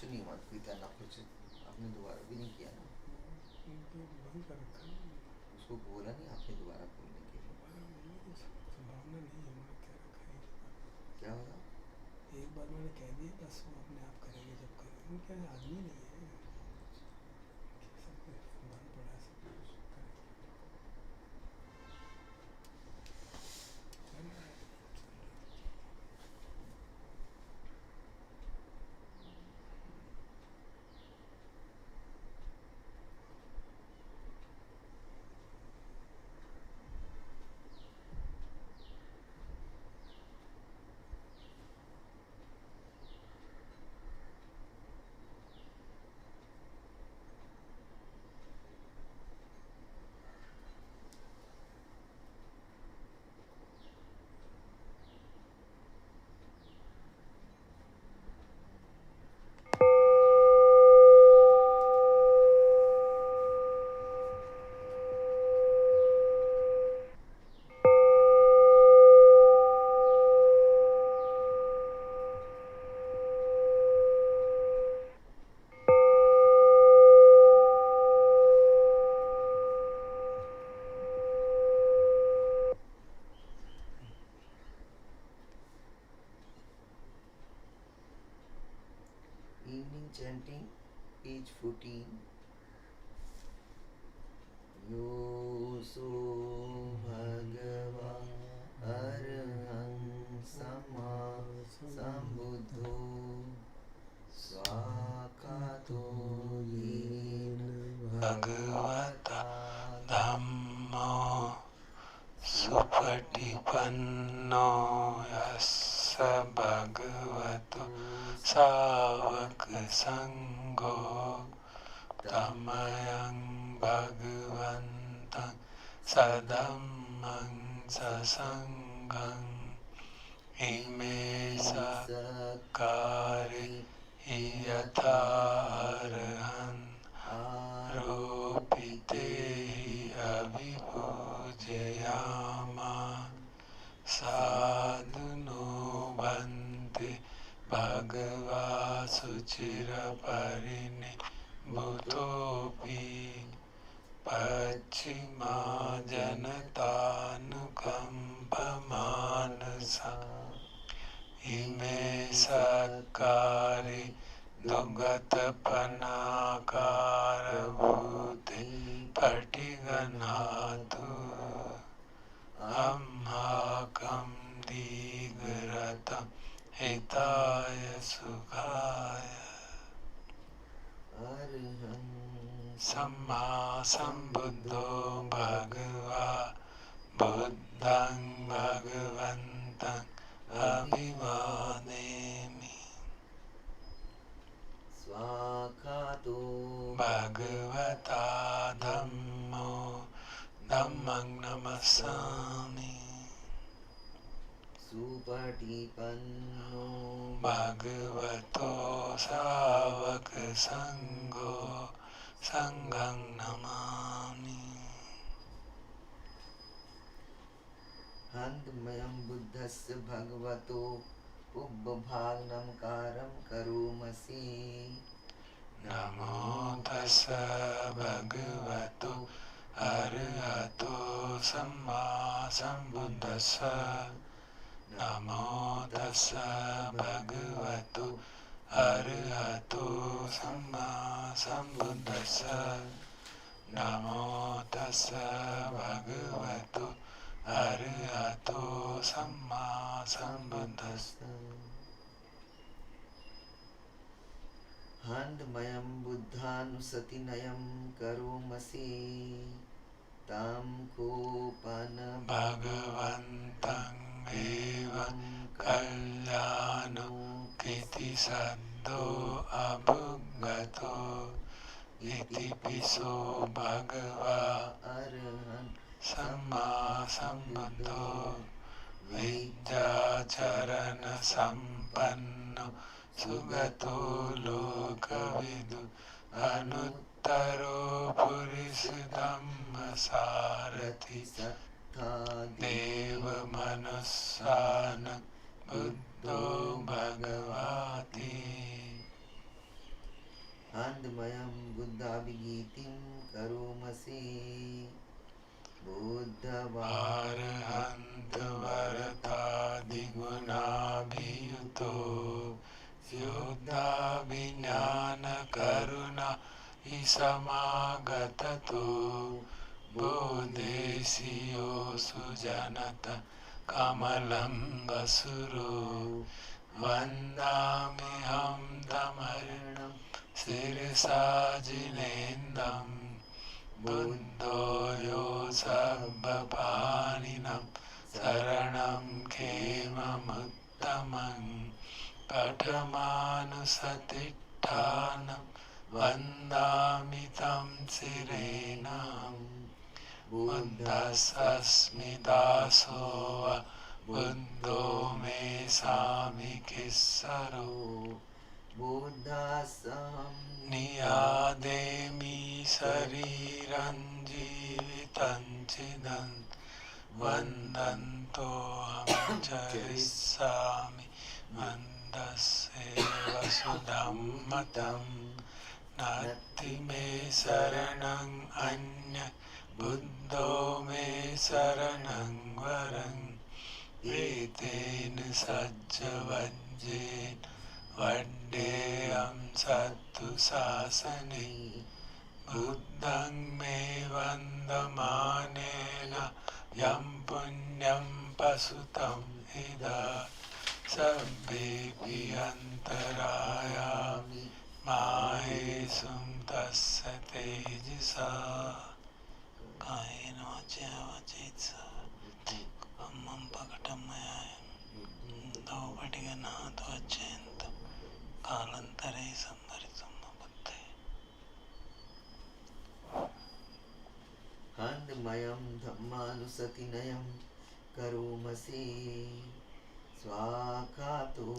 कुछ नहीं मत पीता ना कुछ, आपने दोबारा भी नहीं किया ना, बंद कर रखा है। उसको बोला नहीं आपने दोबारा खोलने के लिए? दोबारा बोलने की संभावना नहीं है, मैंने कह रखा है एक बार। क्या होगा? एक बार मैंने कह दिया, बस वो अपने आप करेंगे जब करेंगे। क्या आदमी नहीं है, सब बंद पड़ा है, सब कुछ करेंगे। चल रहा है। Evening chanting, page 14. Yoso Bhagava Arhang Sama Sambuddho Swakato Yen Bhagavata Dhammo Supatipanno Yassa Bhagavato Savaka Sangho Tamayang Bhagavantam Sadammang Sasangham Ime Sakari Yatharhan Aropite Abhipujayama Sadhuno Bhante Bhagava Suchira Parini Bhutopi Pachima Janatanukampa Ime Sakari Dugata Panakara Bhute Patiganatu Amhakam Digratam Hitaya Sukhaya Arhang Samma Sambuddho Bhagava Buddhang Bhagavantang Abhivademi Swakato Bhagavata Dhammo Dhammang Namasami Supatipanno Bhagavato Savaka Sangho Sanghang Namami Handmayam Buddhasya Bhagavato Ubbhavnamkaram Karomasi Namo Tassa Bhagavato Arahato Samma Sambuddhassa Namo Tassa Bhagavato Arahato Samma Sambuddhassa Namo Tassa Bhagavato Arahato Samma Sambuddhassa Handmayam Buddhanusatinayam Karomasi Tam Kopana Bhagavantang Evam Kalyano Kiti Saddho Abhugato Iti Piso Bhagava Arhan Samma Sambuddho Vidyacharana Sampanno Sugato Lokavidu Anuttaro Purisidhamma Sarati Deva Manusana Buddho Bhagavati विगीतिं करोमसि बुद्धवान् Arhant वरदादिगुणाभियुतो युक्ताभिज्ञानकरुणा हि समागततो बोधेशियो सुजनत कमलं वसुरो वन्दाम्यहं तमर्णं शिरसा जिनेन्दं बुद्धो यो सर्वपाणिनं शरणं खेममुत्तमं पठमानुसतिष्ठानं वन्दामि तं शिरेणां बुद्धस्मि दासो बुद्धो मे सामिकिस्सरो बुद्धासं नियादेमि शरीरं जीवितं चिदं वन्दन्तोऽहं चरिष्यामि मन्दस्येव सुधम्मतं नास्ति मे शरणं अन्यत् बुद्धो मे शरणं वरम् एतेन सज्जवज्जेन वड्डेयं सत्तु शासने बुद्धं मे वन्दमानेन यं पुण्यं पशुतं हिदा सब्बेऽपि अन्तरायामि माहेशुं तस्य तेजसा कायेन वाचा वाचैत्सा कम्मं पकटं मया दौपटिगनाथवच्चयन्त कालान्तरे संवरितं बुद्धे आनन्दमयं धम्मानुसतिनयं करोमसि स्वाखातो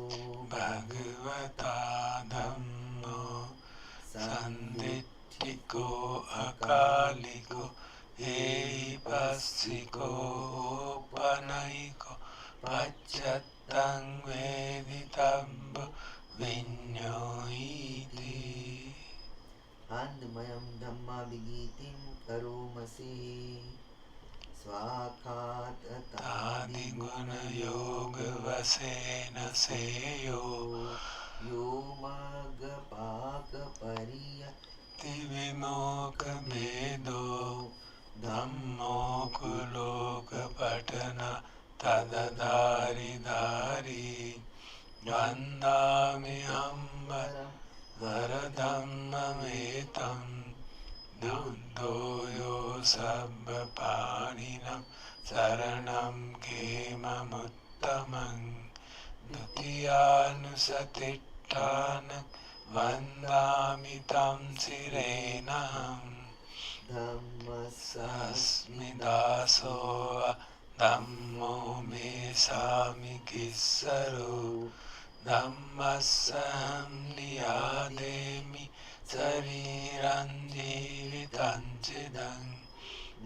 भगवता धम्मो सन्दिट्ठिको अकालिको एहिपस्सिको उपनयिको पश्चात्तं वेदितव्यो विज्ञोहीति आनन्दमयं धम्माभिगीतिं करोमसि स्वाखात् तादिगुणयोगवशेन सेयो यो मग्गपाकपरिय विमोकभेदो धम्मोऽकुलोकपठन तदधारि वन्दाम्यहं वरधम्ममेतं बुद्धो यो सर्वपाणिनं शरणं खेममुत्तमं द्वितीयानुसतिष्ठानं वन्दामि तं शिरेणाम् धम्मस्मि दासो धम्मो मे सामिकिस्सरो धम्मस्सहं नियादेमि शरीरं जीवितं चिदं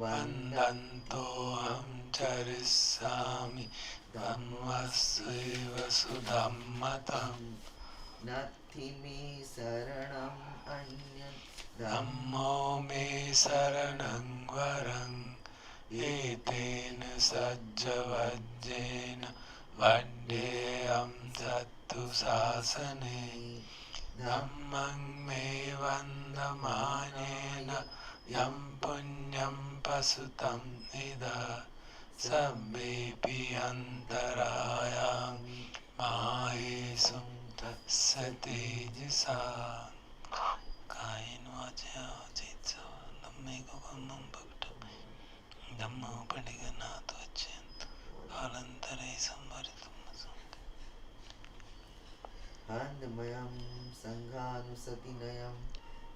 वन्दन्तोऽहं चरिष्यामि धम्मस्यैव सुधम्मतं नत्थि मे शरणम् अन्यत् धम्मो मे शरणं वरम् एतेन सज्जवज्जेन वड्डेयं सत्तु शासने धम्मं मे वन्दमानेन यं पुण्यं पशुतं इदा सब्बेऽपि अन्तरायामि माहेशुं तस्य तेजसा कायेन वाचा वाचैत्सा धम्मेको कम्मं पकटं धम्मोपटिगनाथवच्चयन्त कालान्तरे संवरितं आनन्दमयं सङ्घानुसतिनयं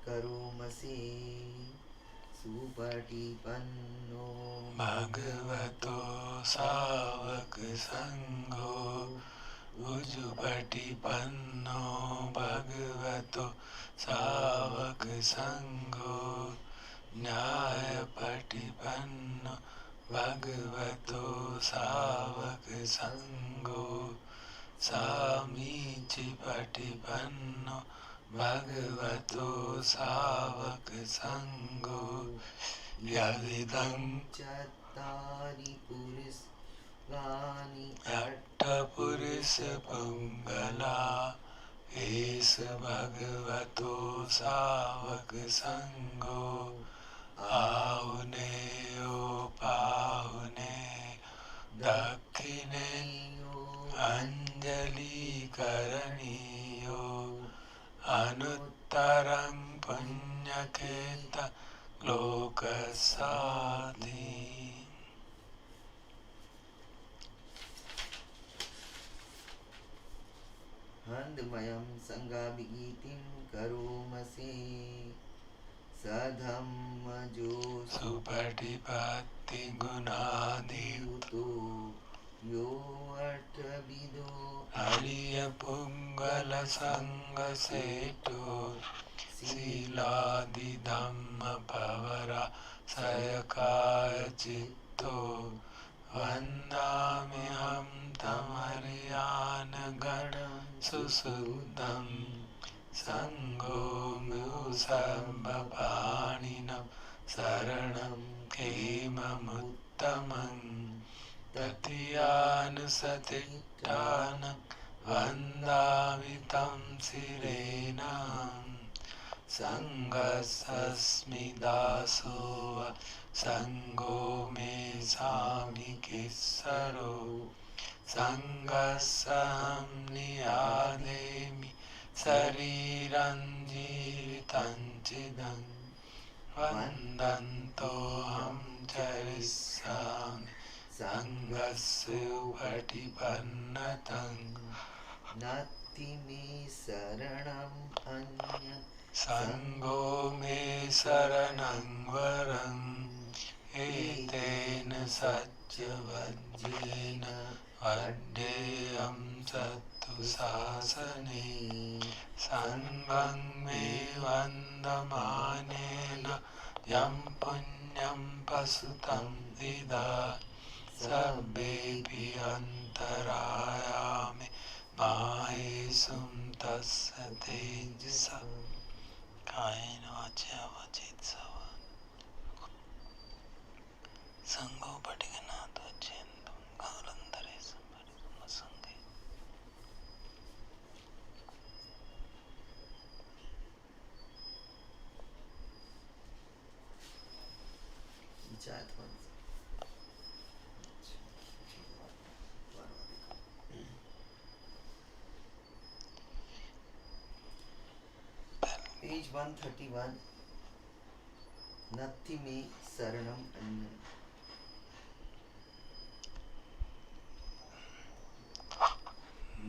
करोमसि सुपटिपन्नो भगवतो सावक संगो उजुपटिपन्नो भगवतो सावक संगो न्यायपटिपन्नो भगवतो सावक संगो सामीचि पटिपन्नो bhagavato savaka sango yadidam chattari purisani yatta purisa pungala esa bhagavato savaka sango ahuneo pahune dakkine anjali karaniyo anuttarang punyaketa lokasati. handmayam sangabhigitim karomasi sadhammajo supatipatti gunadiyuto yo arthavido ariya pungala sangaseto siladi dhamma pavara sayakaya citto vandamiham tamariyana ganam susuddham sango musabbapaninam saranam kemamuttamam tatiyana satittanam vandamitam sirenam sangasasmi dasova sango me sami kissaro sangasam niyademi sariran jivitanchidam vandantoham charisami sangasya upatipannatam nati me saranam anyam sango me saranam varam etena satya vajjena vaddeyam sattu sasane sangham me vandamanena yam punyam pasutam dida sabbepi antarayame mahesum tassa tejasa kayena vacaya vacitsava sango patiganato chendam gaurandare samparikama sange. Chat once. Page 131. Natti me saranam anyam.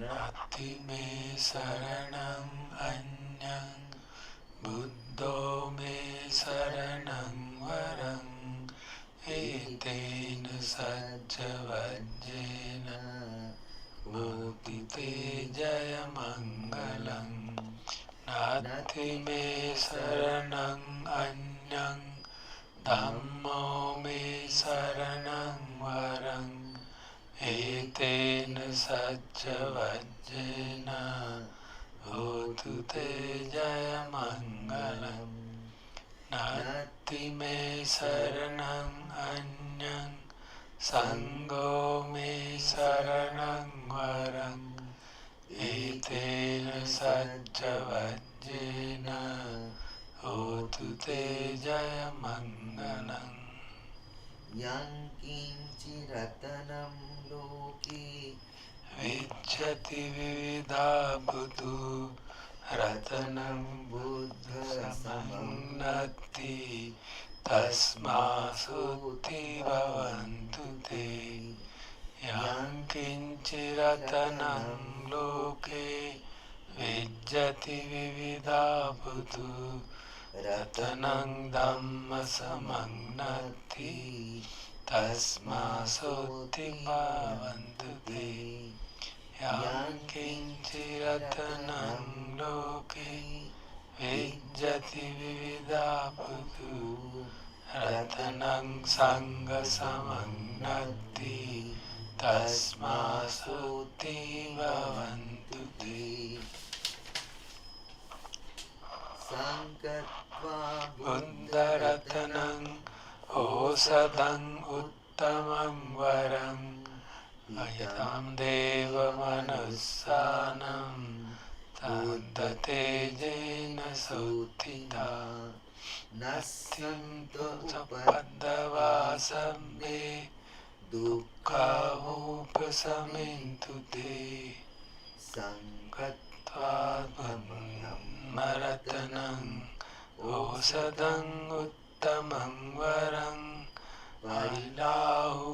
Nati me saranam anyam buddho me saranam varam etena sajja vajjena bhuti te jaya mangalam. Nati me saranam anyam dhammo me saranam varam etena sajja vajjena hotu te jaya mangalam. Nati me saranam anyam sango me saranam varam etena sajja vajjena hotu te jaya mangalam. Yang kinci ratanam loki Vijjati vividha buddhu ratanam buddha samannati tasma sutti bhavantu te yang kinci ratanam loke vijjati vividha buddhu ratanam dhamma samannati tasma sutti bhavantu te yang kinci ratanam loke vijjati vividha buddhu ratanam sangha samannati tasma sutti bhavantu te. Sankatva Buddharatanam Osadam Uttamam Varam Ayatam Deva Manussanam Tandate Jena Suttita Nasantu Sapadavasambe Dukkha Upasamintute Sankatva Maratanam Osadam Uttamam Varam Vailahu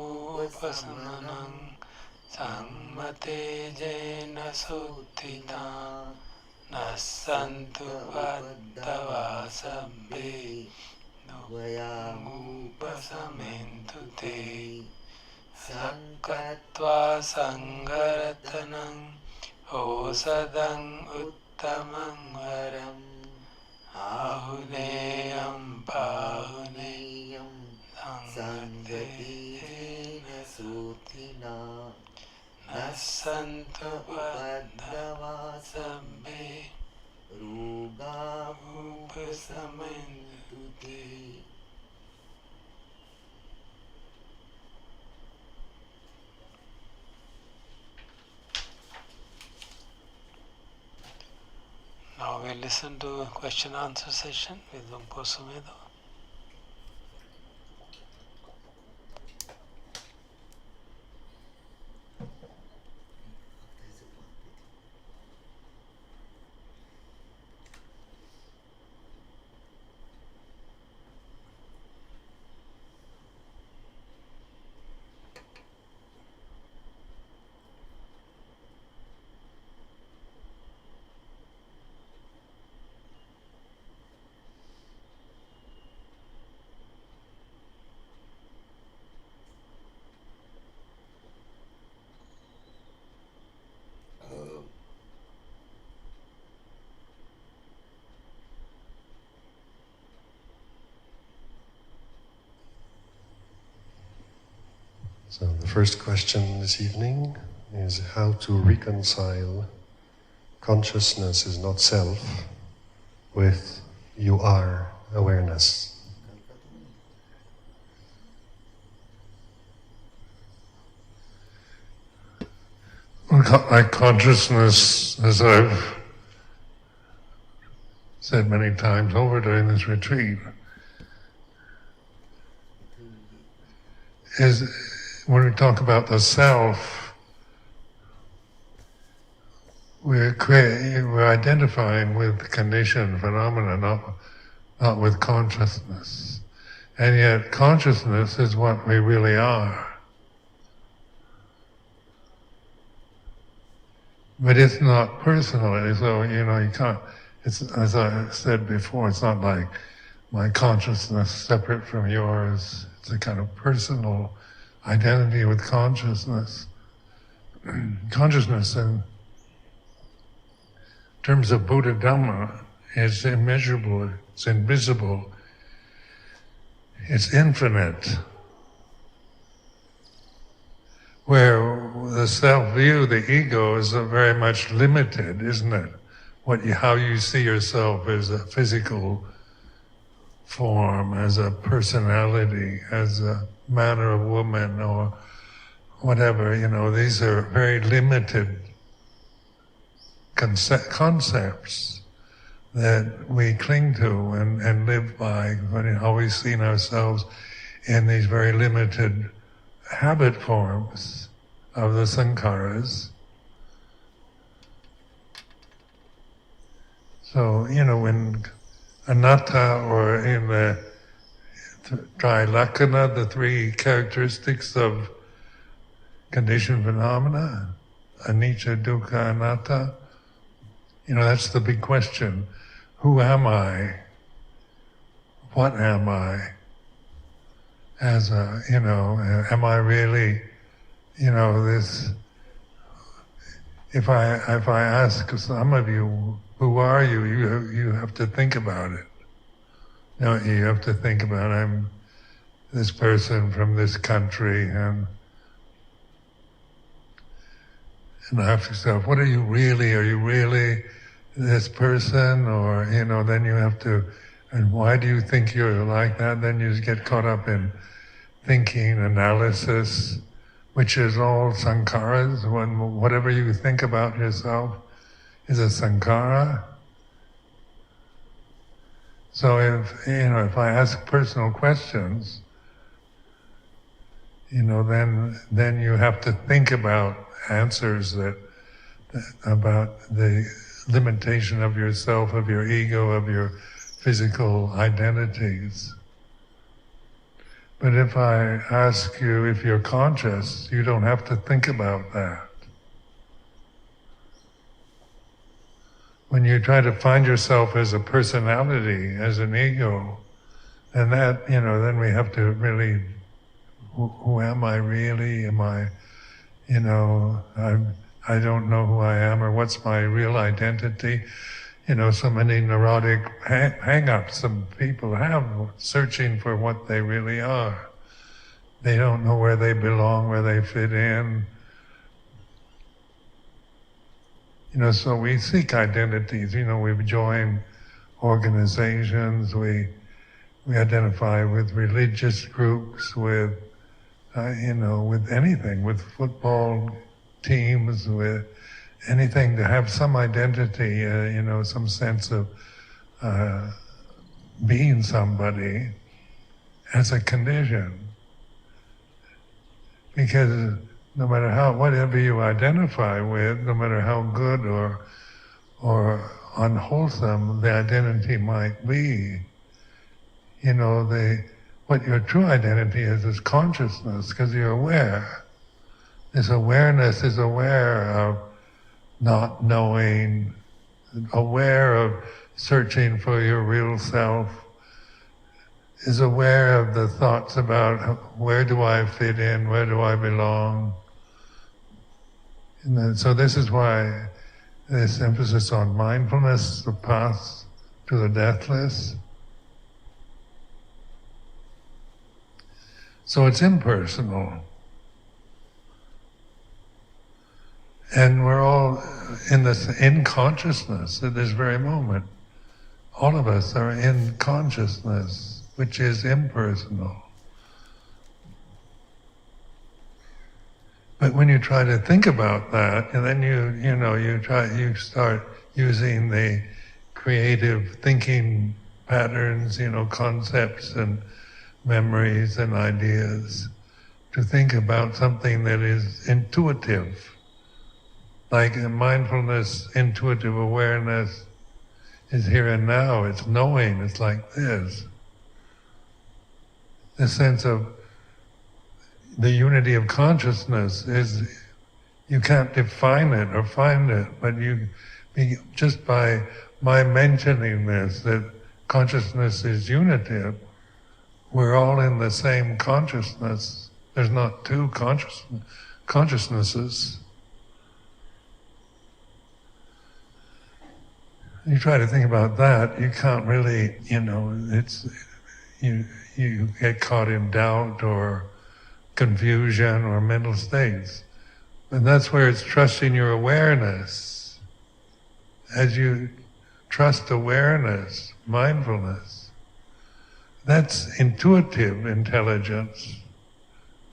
Upasamanam Sammate Jena Suttita Nasantu Paddavasabbe Upasamintute Sankatva Sangaratanam Osadam Uttamam Varam Ahuneyam Pahuneyam Sangati Jena Sutina Nasantu Paddavasabbe Ruga Upasamintute. Now we listen to a question answer session with Luang Sumedho. So the first question this evening is how to reconcile consciousness is not self with you are awareness. Like consciousness, as I've said many times over during this retreat, is when we talk about the self, we're identifying with conditioned phenomena, not with consciousness. And yet consciousness is what we really are. But it's not personal, so you can't, it's, as I said before, it's not like my consciousness separate from yours. It's a kind of personal identity with consciousness. Consciousness in terms of Buddha Dhamma is immeasurable, it's invisible, it's infinite. Where the self-view, the ego, is very much limited, isn't it? How you see yourself as a physical form, as a personality, as a man or a woman, or whatever, these are very limited concepts that we cling to and live by, always seeing ourselves in these very limited habit forms of the sankharas. So, in anatta, or in the Trilakkhana, the three characteristics of conditioned phenomena, anicca, dukkha, anatta, that's the big question. Who am I? What am I? As a, am I really, this, if I ask some of you, who are you? You have to think about it. You have to think about, I'm this person from this country, and ask yourself, what are you really? Are you really this person, or then you have to, and why do you think you're like that? Then you just get caught up in thinking, analysis, which is all sankharas. Whatever you think about yourself is a sankhara. So if I ask personal questions, then you have to think about answers about the limitation of yourself, of your ego, of your physical identities. But if I ask you if you're conscious, you don't have to think about that. When you try to find yourself as a personality, as an ego, and that, then we have to really, who am I really? Am I, I don't know who I am, or what's my real identity? So many neurotic hang-ups some people have, searching for what they really are. They don't know where they belong, where they fit in. So we seek identities. We've joined organizations. We identify with religious groups, with with anything, with football teams, with anything, to have some identity, some sense of being somebody as a condition. Because no matter whatever you identify with, no matter how good or unwholesome the identity might be, what your true identity is consciousness, because you're aware. This awareness is aware of not knowing, aware of searching for your real self, is aware of the thoughts about where do I fit in, where do I belong. And so this is why this emphasis on mindfulness, the path to the deathless. So it's impersonal. And we're all in consciousness at this very moment. All of us are in consciousness, which is impersonal. But when you try to think about that, and then you start using the creative thinking patterns, concepts and memories and ideas, to think about something that is intuitive. Like mindfulness, intuitive awareness is here and now, it's knowing, it's like this. The sense of the unity of consciousness is, you can't define it or find it, but just by my mentioning this, that consciousness is unitive, we're all in the same consciousness. There's not two consciousnesses. You try to think about that, you can't really, you get caught in doubt or confusion or mental states. And that's where it's trusting your awareness. As you trust awareness, mindfulness, that's intuitive intelligence.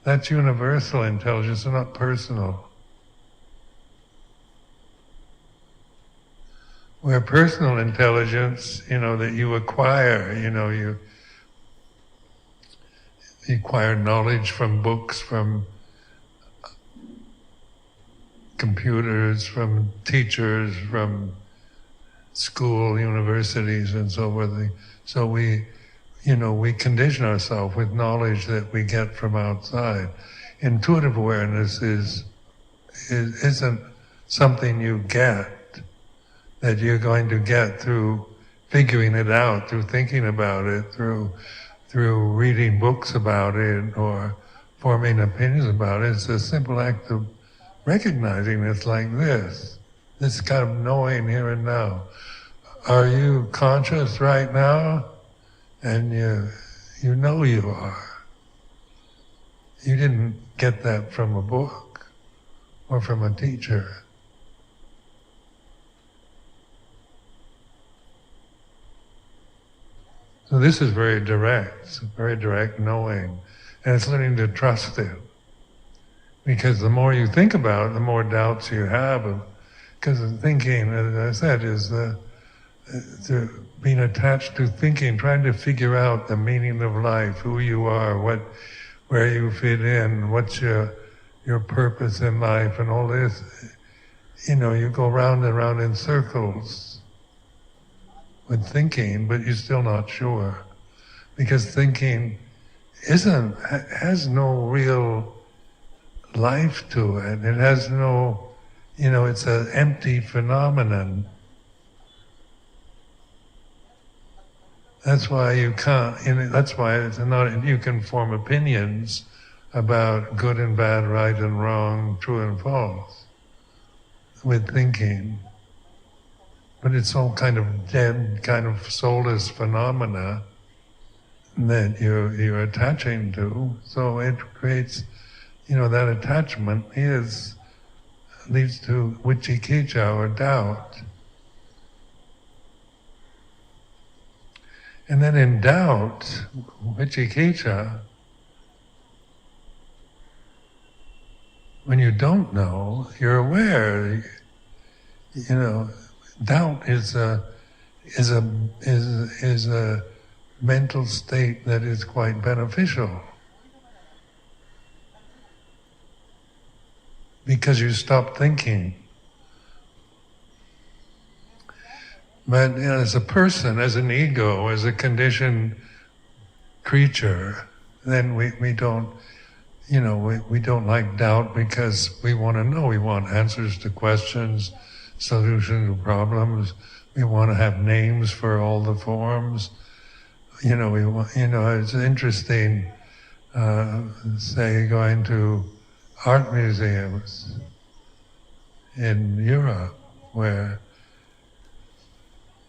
That's universal intelligence, and not personal. Where personal intelligence, that you acquire, you acquire knowledge from books, from computers, from teachers, from school, universities, and so forth. So we condition ourselves with knowledge that we get from outside. Intuitive awareness isn't something you get, that you're going to get through figuring it out, through thinking about it, through reading books about it, or forming opinions about it. It's a simple act of recognizing it's like this kind of knowing here and now. Are you conscious right now? And you know you are. You didn't get that from a book or from a teacher. So this is very direct knowing, and it's learning to trust it. Because the more you think about it, the more doubts you have. Because thinking, as I said, is being attached to thinking, trying to figure out the meaning of life, who you are, where you fit in, what's your purpose in life, and all this. You go round and round in circles with thinking, but you're still not sure. Because thinking has no real life to it. It has no, it's an empty phenomenon. That's why you can't, that's why it's not, you can form opinions about good and bad, right and wrong, true and false, with thinking. But it's all kind of dead, kind of soulless phenomena that you're attaching to. So it creates, that attachment leads to Vicikkiccha, or doubt. And then in doubt, Vicikkiccha, when you don't know, you're aware. Doubt is a mental state that is quite beneficial. Because you stop thinking. But as a person, as an ego, as a conditioned creature, then we don't, we don't like doubt because we want to know. We want answers to questions, solutions to problems. We want to have names for all the forms. We want, it's interesting, say, going to art museums in Europe, where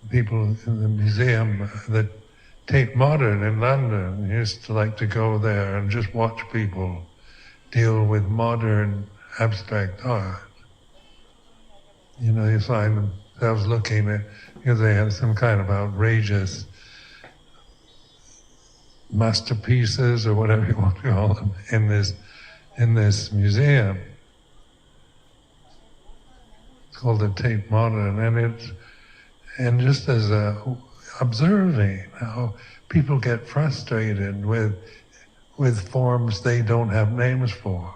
people in the museum, the Tate Modern in London, used to like to go there and just watch people deal with modern abstract art. You find themselves looking at, because they have some kind of outrageous masterpieces, or whatever you want to call them, in this museum. It's called the Tate Modern, and just as observing how people get frustrated with forms they don't have names for.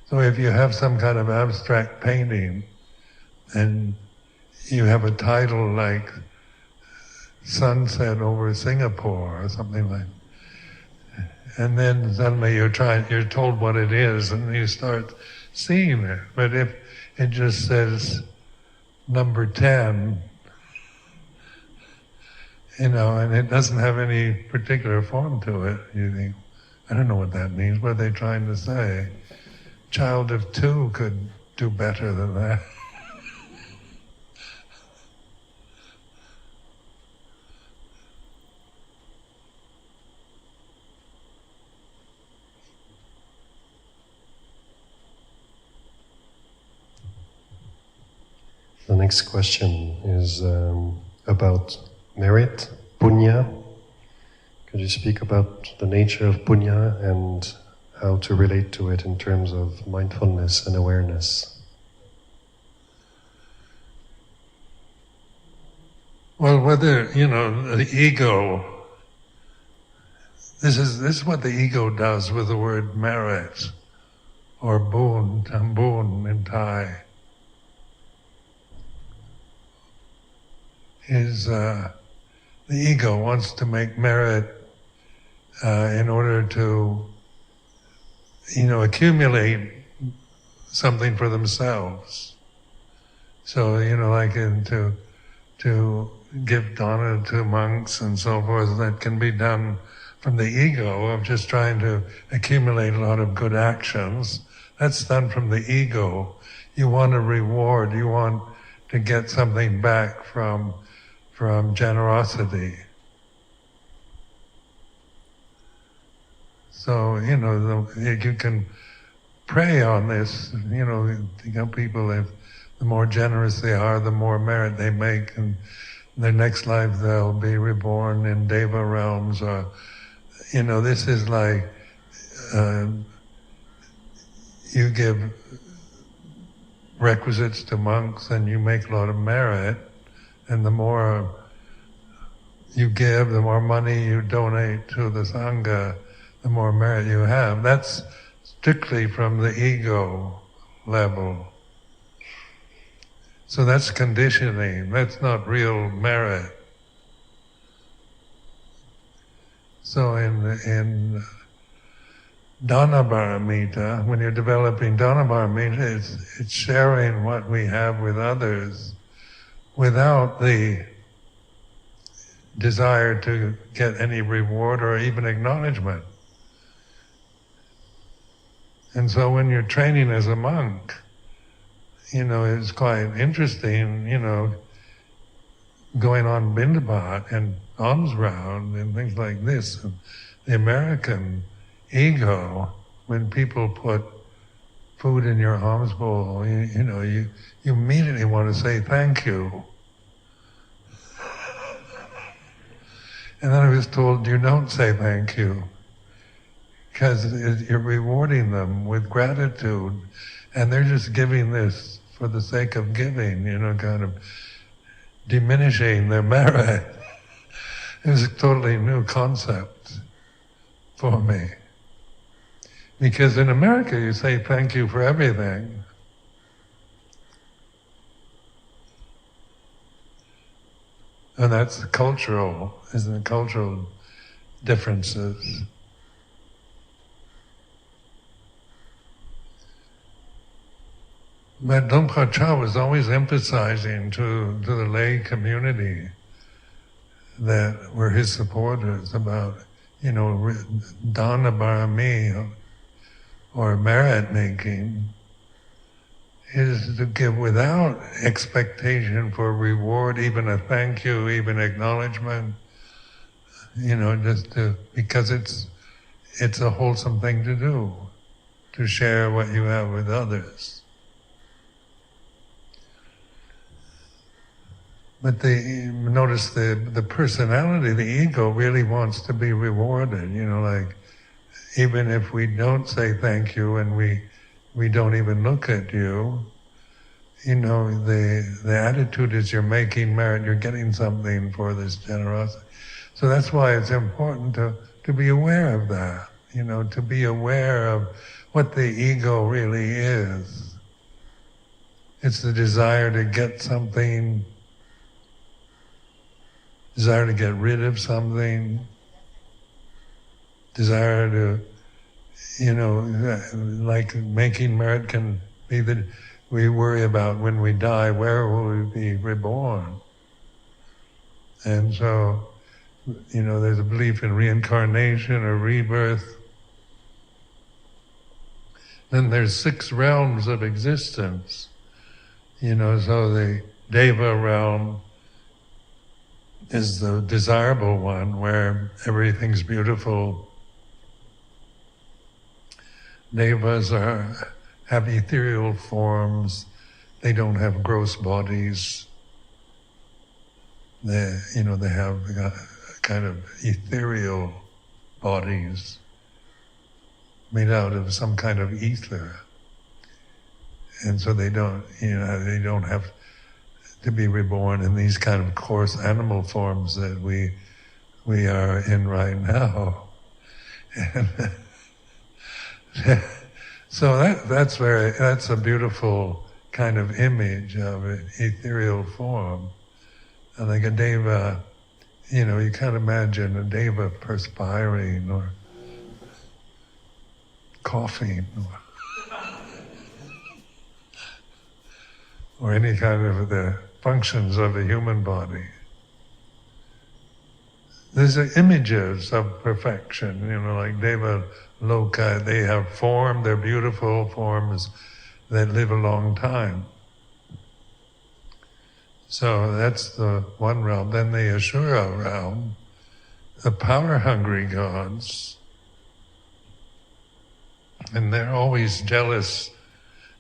So if you have some kind of abstract painting, and you have a title like Sunset over Singapore or something like, and then suddenly you're told what it is, and you start seeing it. But if it just says number 10, and it doesn't have any particular form to it, you think, I don't know what that means. What are they trying to say? Child of 2 could do better than that. The next question is about merit, Punnya. Could you speak about the nature of Punnya and how to relate to it in terms of mindfulness and awareness? Well, whether, the ego, this is what the ego does with the word merit, or boon, tambun in Thai. The ego wants to make merit in order to, accumulate something for themselves. So, like to give dana to monks and so forth, that can be done from the ego of just trying to accumulate a lot of good actions. That's done from the ego. You want a reward, you want to get something back from generosity. So, you can pray on this, people, if the more generous they are, the more merit they make, and their next life they'll be reborn in Deva realms, or, this is like, you give requisites to monks and you make a lot of merit, and the more you give, the more money you donate to the Sangha, the more merit you have. That's strictly from the ego level. So that's conditioning, that's not real merit. So in Dana-paramita, when you're developing Dana-paramita, it's sharing what we have with others without the desire to get any reward or even acknowledgement. And so when you're training as a monk, it's quite interesting, going on Bindabat and alms round and things like this. And the American ego, when people put food in your alms bowl, you immediately want to say thank you. And then I was told, you don't say thank you, because you're rewarding them with gratitude, and they're just giving this for the sake of giving, kind of diminishing their merit. It was a totally new concept for me. Because in America you say thank you for everything. And that's cultural, isn't it? Cultural differences. But Luang Cha was always emphasizing to the lay community that were his supporters about, dana barami or merit making is to give without expectation for reward, even a thank you, even acknowledgement, because it's a wholesome thing to do, to share what you have with others. But notice the personality, the ego really wants to be rewarded, like even if we don't say thank you and we don't even look at you, the attitude is you're making merit, you're getting something for this generosity. So that's why it's important to be aware of that, to be aware of what the ego really is. It's the desire to get something, desire to get rid of something, desire to, like making merit can be that we worry about when we die, where will we be reborn? And so, there's a belief in reincarnation or rebirth. Then there's 6 realms of existence, so the Deva realm is the desirable one, where everything's beautiful. Devas have ethereal forms. They don't have gross bodies. They have kind of ethereal bodies made out of some kind of ether, and so they don't have to be reborn in these kind of coarse animal forms that we are in right now. And so that's a beautiful kind of image of an ethereal form. And like a deva, you can't imagine a deva perspiring or coughing or any kind of the functions of the human body. There's images of perfection, like Deva Loka, they have form, they're beautiful forms that live a long time. So that's the one realm. Then the Asura realm, the power-hungry gods, and they're always jealous.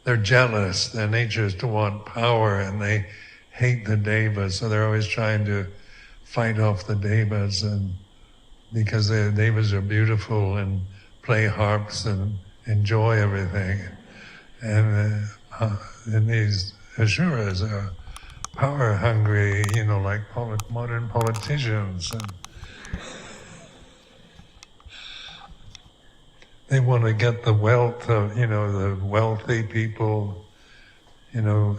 They're jealous. Their nature is to want power, and they hate the devas, so they're always trying to fight off the devas, and because the devas are beautiful and play harps and enjoy everything, and these asuras are power hungry, like modern politicians, and they want to get the wealth of, the wealthy people,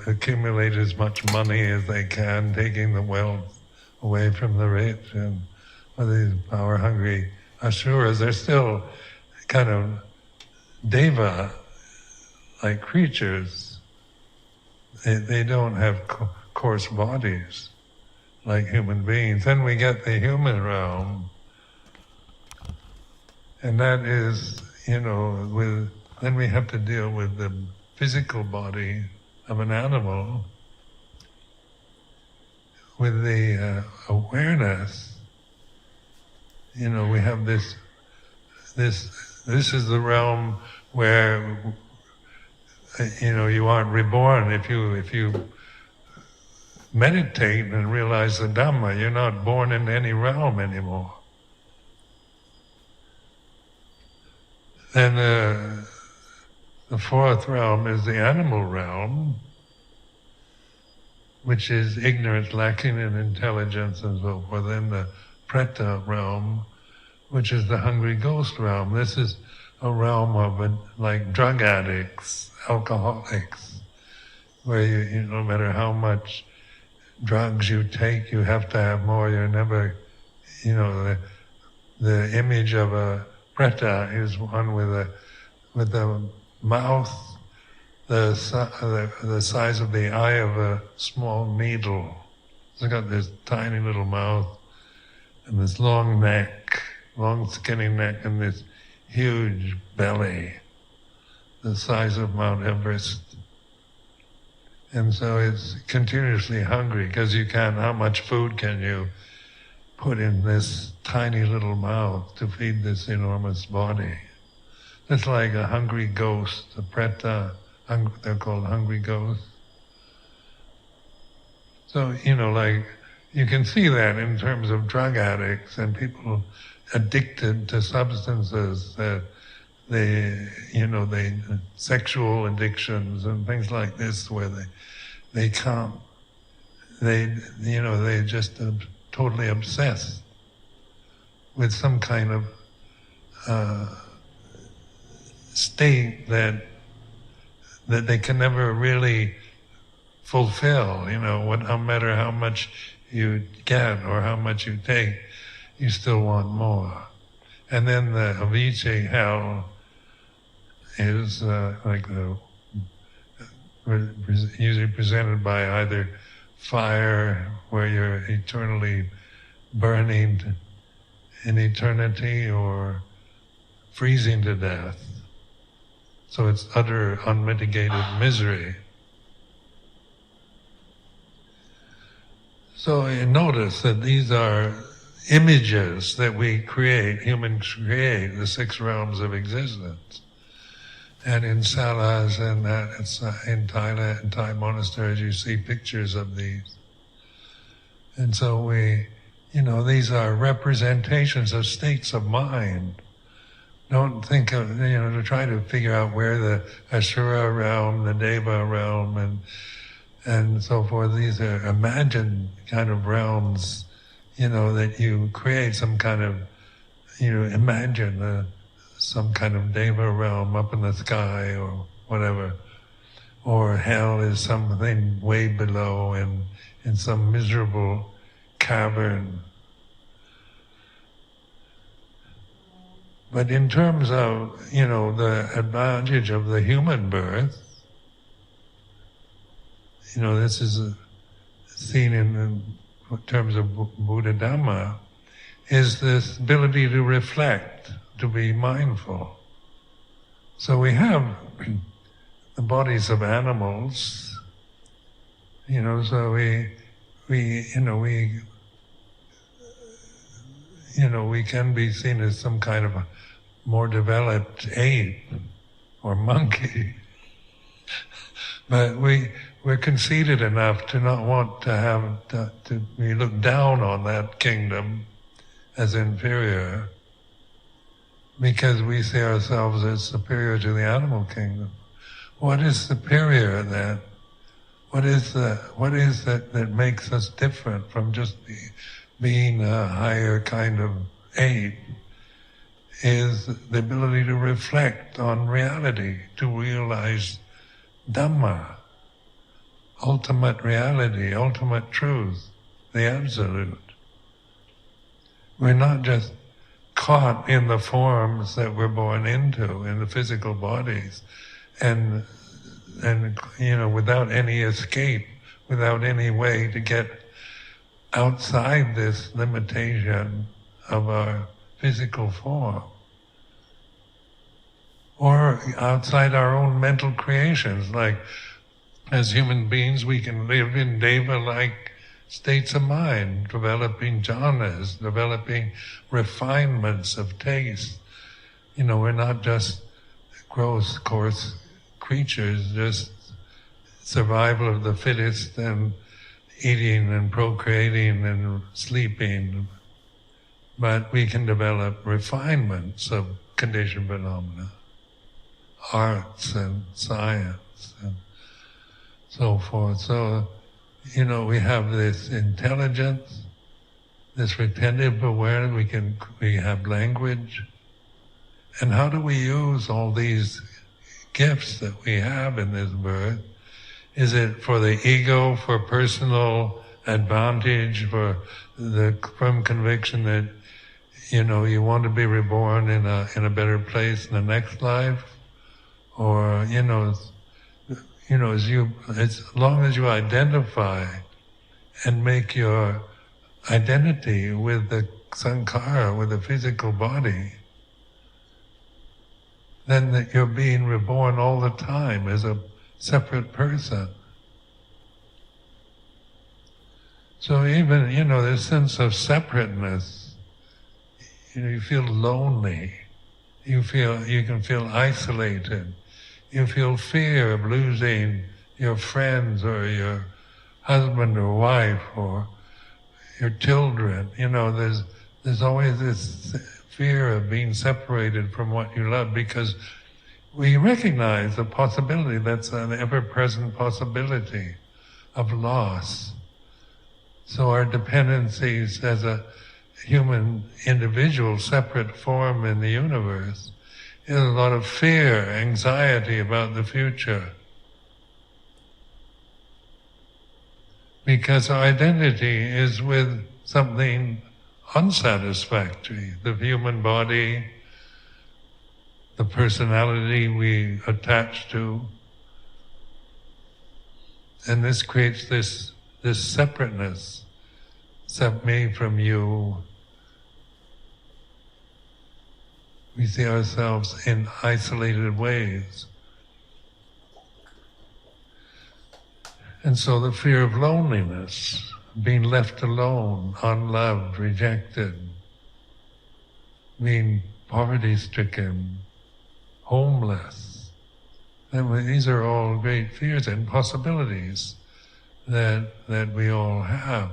accumulate as much money as they can, taking the wealth away from the rich. And these power-hungry asuras, they're still kind of deva-like creatures. They don't have coarse bodies like human beings. Then we get the human realm, and that is, then we have to deal with the physical body of an animal, with the awareness. We have this is the realm where you aren't reborn. If you meditate and realize the Dhamma, you're not born in any realm anymore. Then the fourth realm is the animal realm, which is ignorance, lacking in intelligence, and so forth. Then the preta realm, which is the hungry ghost realm. This is a realm of like drug addicts, alcoholics, where you no matter how much drugs you take, you have to have more. You're never, the image of a preta is one with a mouth the size of the eye of a small needle. It's got this tiny little mouth and this long neck, long skinny neck, and this huge belly, the size of Mount Everest. And so it's continuously hungry because how much food can you put in this tiny little mouth to feed this enormous body? It's like a hungry ghost, a preta, they're called hungry ghosts. So, you can see that in terms of drug addicts and people addicted to substances, that sexual addictions and things like this, where they just totally obsessed with some kind of state that they can never really fulfill. No matter how much you get or how much you take, you still want more. And then the avicii hell is usually presented by either fire, where you're eternally burning in eternity, or freezing to death. So it's utter unmitigated misery. So you notice that these are images that we create, humans create, the 6 realms of existence. And in salas and in Thailand, in Thai monasteries, you see pictures of these. And so these are representations of states of mind. Don't think of, to try to figure out where the Asura realm, the Deva realm, and so forth. These are imagined kind of realms, that you create some kind of, imagine some kind of Deva realm up in the sky or whatever. Or hell is something way below in some miserable cavern. But in terms of, the advantage of the human birth, this is seen in terms of Buddha Dhamma, is this ability to reflect, to be mindful. So we have the bodies of animals, so we can be seen as some kind of a more developed ape or monkey. But we're conceited enough to not want to have to be looked down on that kingdom as inferior, because we see ourselves as superior to the animal kingdom. What is superior then? What is that makes us different from just being a higher kind of ape? Is the ability to reflect on reality, to realize Dhamma, ultimate reality, ultimate truth, the absolute. We're not just caught in the forms that we're born into, in the physical bodies, and without any escape, without any way to get outside this limitation of our physical form, or outside our own mental creations. Like, as human beings, we can live in deva-like states of mind, developing jhanas, developing refinements of taste. We're not just gross, coarse creatures, just survival of the fittest and eating and procreating and sleeping. But we can develop refinements of conditioned phenomena, arts and science and so forth. So, we have this intelligence, this retentive awareness, we have language. And how do we use all these gifts that we have in this birth? Is it for the ego, for personal advantage, for the firm conviction that you want to be reborn in a better place in the next life? Or, as long as you identify and make your identity with the sankhara, with the physical body, then that you're being reborn all the time as a separate person. So even, this sense of separateness, you feel lonely, you can feel isolated, you feel fear of losing your friends or your husband or wife or your children. There's always this fear of being separated from what you love, because we recognize the possibility, that's an ever-present possibility of loss. So our dependencies as a human individual, separate form in the universe, is a lot of fear, anxiety about the future. Because our identity is with something unsatisfactory, the human body, the personality we attach to. And this creates this separateness, me from you. We see ourselves in isolated ways. And so the fear of loneliness, being left alone, unloved, rejected, being poverty-stricken, homeless. And these are all great fears and possibilities that we all have.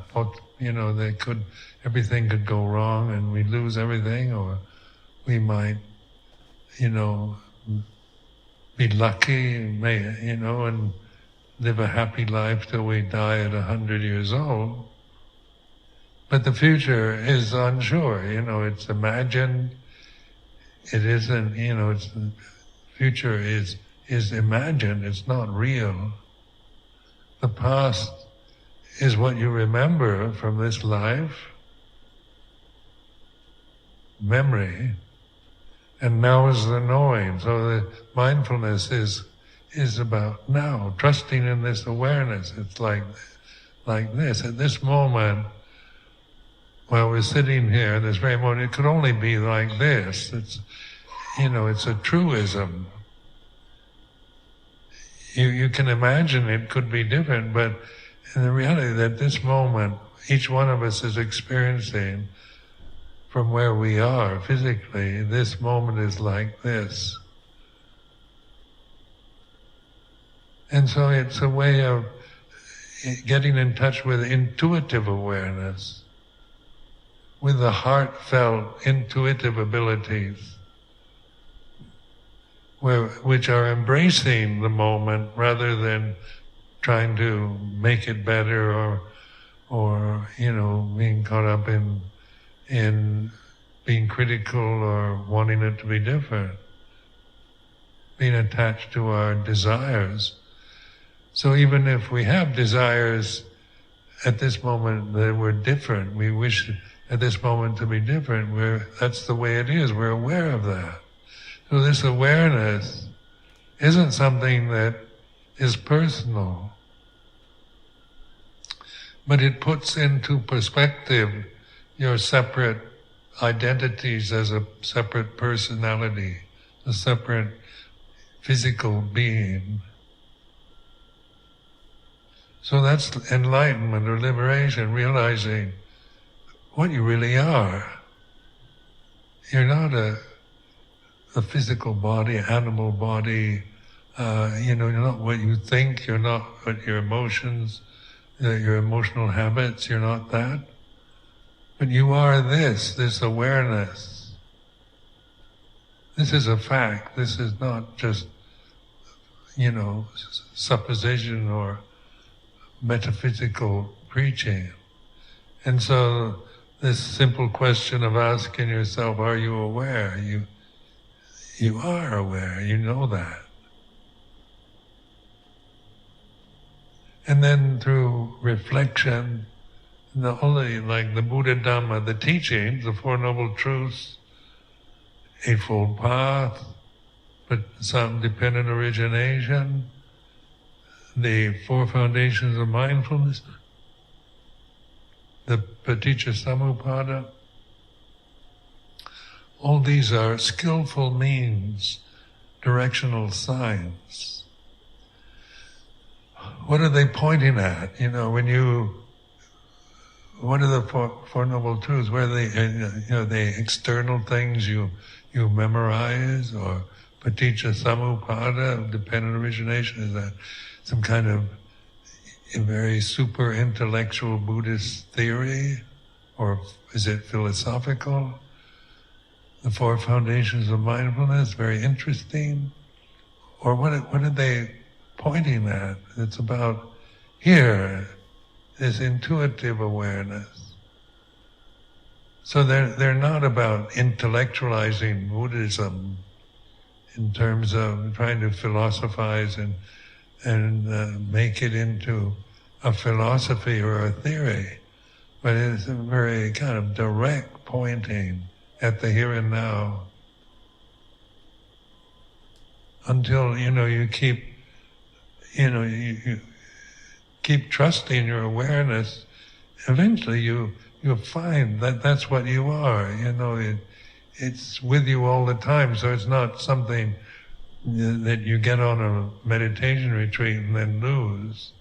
Everything could go wrong and we lose everything, or we might, be lucky, and live a happy life till we die at 100 years old. But the future is unsure, it's imagined. It isn't, the future is imagined, it's not real. The past is what you remember from this life, memory, and now is the knowing. So the mindfulness is about now, trusting in this awareness. It's like this. At this moment, while we're sitting here, this very moment, it could only be like this. It's a truism. You can imagine it could be different, but in the reality that this moment, each one of us is experiencing from where we are physically, this moment is like this. And so it's a way of getting in touch with intuitive awareness, with the heartfelt, intuitive abilities, which are embracing the moment rather than trying to make it better or being caught up in being critical or wanting it to be different, being attached to our desires. So even if we have desires at this moment that we're different, we wish at this moment to be different, that's the way it is, we're aware of that. So this awareness isn't something that is personal, but it puts into perspective your separate identities as a separate personality, a separate physical being. So that's enlightenment or liberation, realizing what you really are. You're not a physical body, animal body, you're not what you think, you're not what your emotions, your emotional habits, you're not that. But you are this awareness. This is a fact, this is not just, supposition or metaphysical preaching. And so this simple question of asking yourself, are you aware? You are aware, you know that. And then through reflection, not only like the Buddha Dhamma, the teachings, the Four Noble Truths, Eightfold Path, but some dependent origination, the Four Foundations of Mindfulness, the Paticca Samuppada, all these are skillful means, directional signs. What are they pointing at? What are the Four Noble Truths? Where are they, the external things you memorize, or Paticca Samuppada, dependent origination? Is that some kind of a very super intellectual Buddhist theory, or is it philosophical? The Four Foundations of Mindfulness, very interesting. Or what are they pointing at? It's about here, this intuitive awareness. So they're not about intellectualizing Buddhism in terms of trying to philosophize and make it into a philosophy or a theory, but it's a very kind of direct pointing at the here and now. Until you keep you keep trusting your awareness, eventually you'll find that that's what you are. It's with you all the time, so it's not something that you get on a meditation retreat and then lose.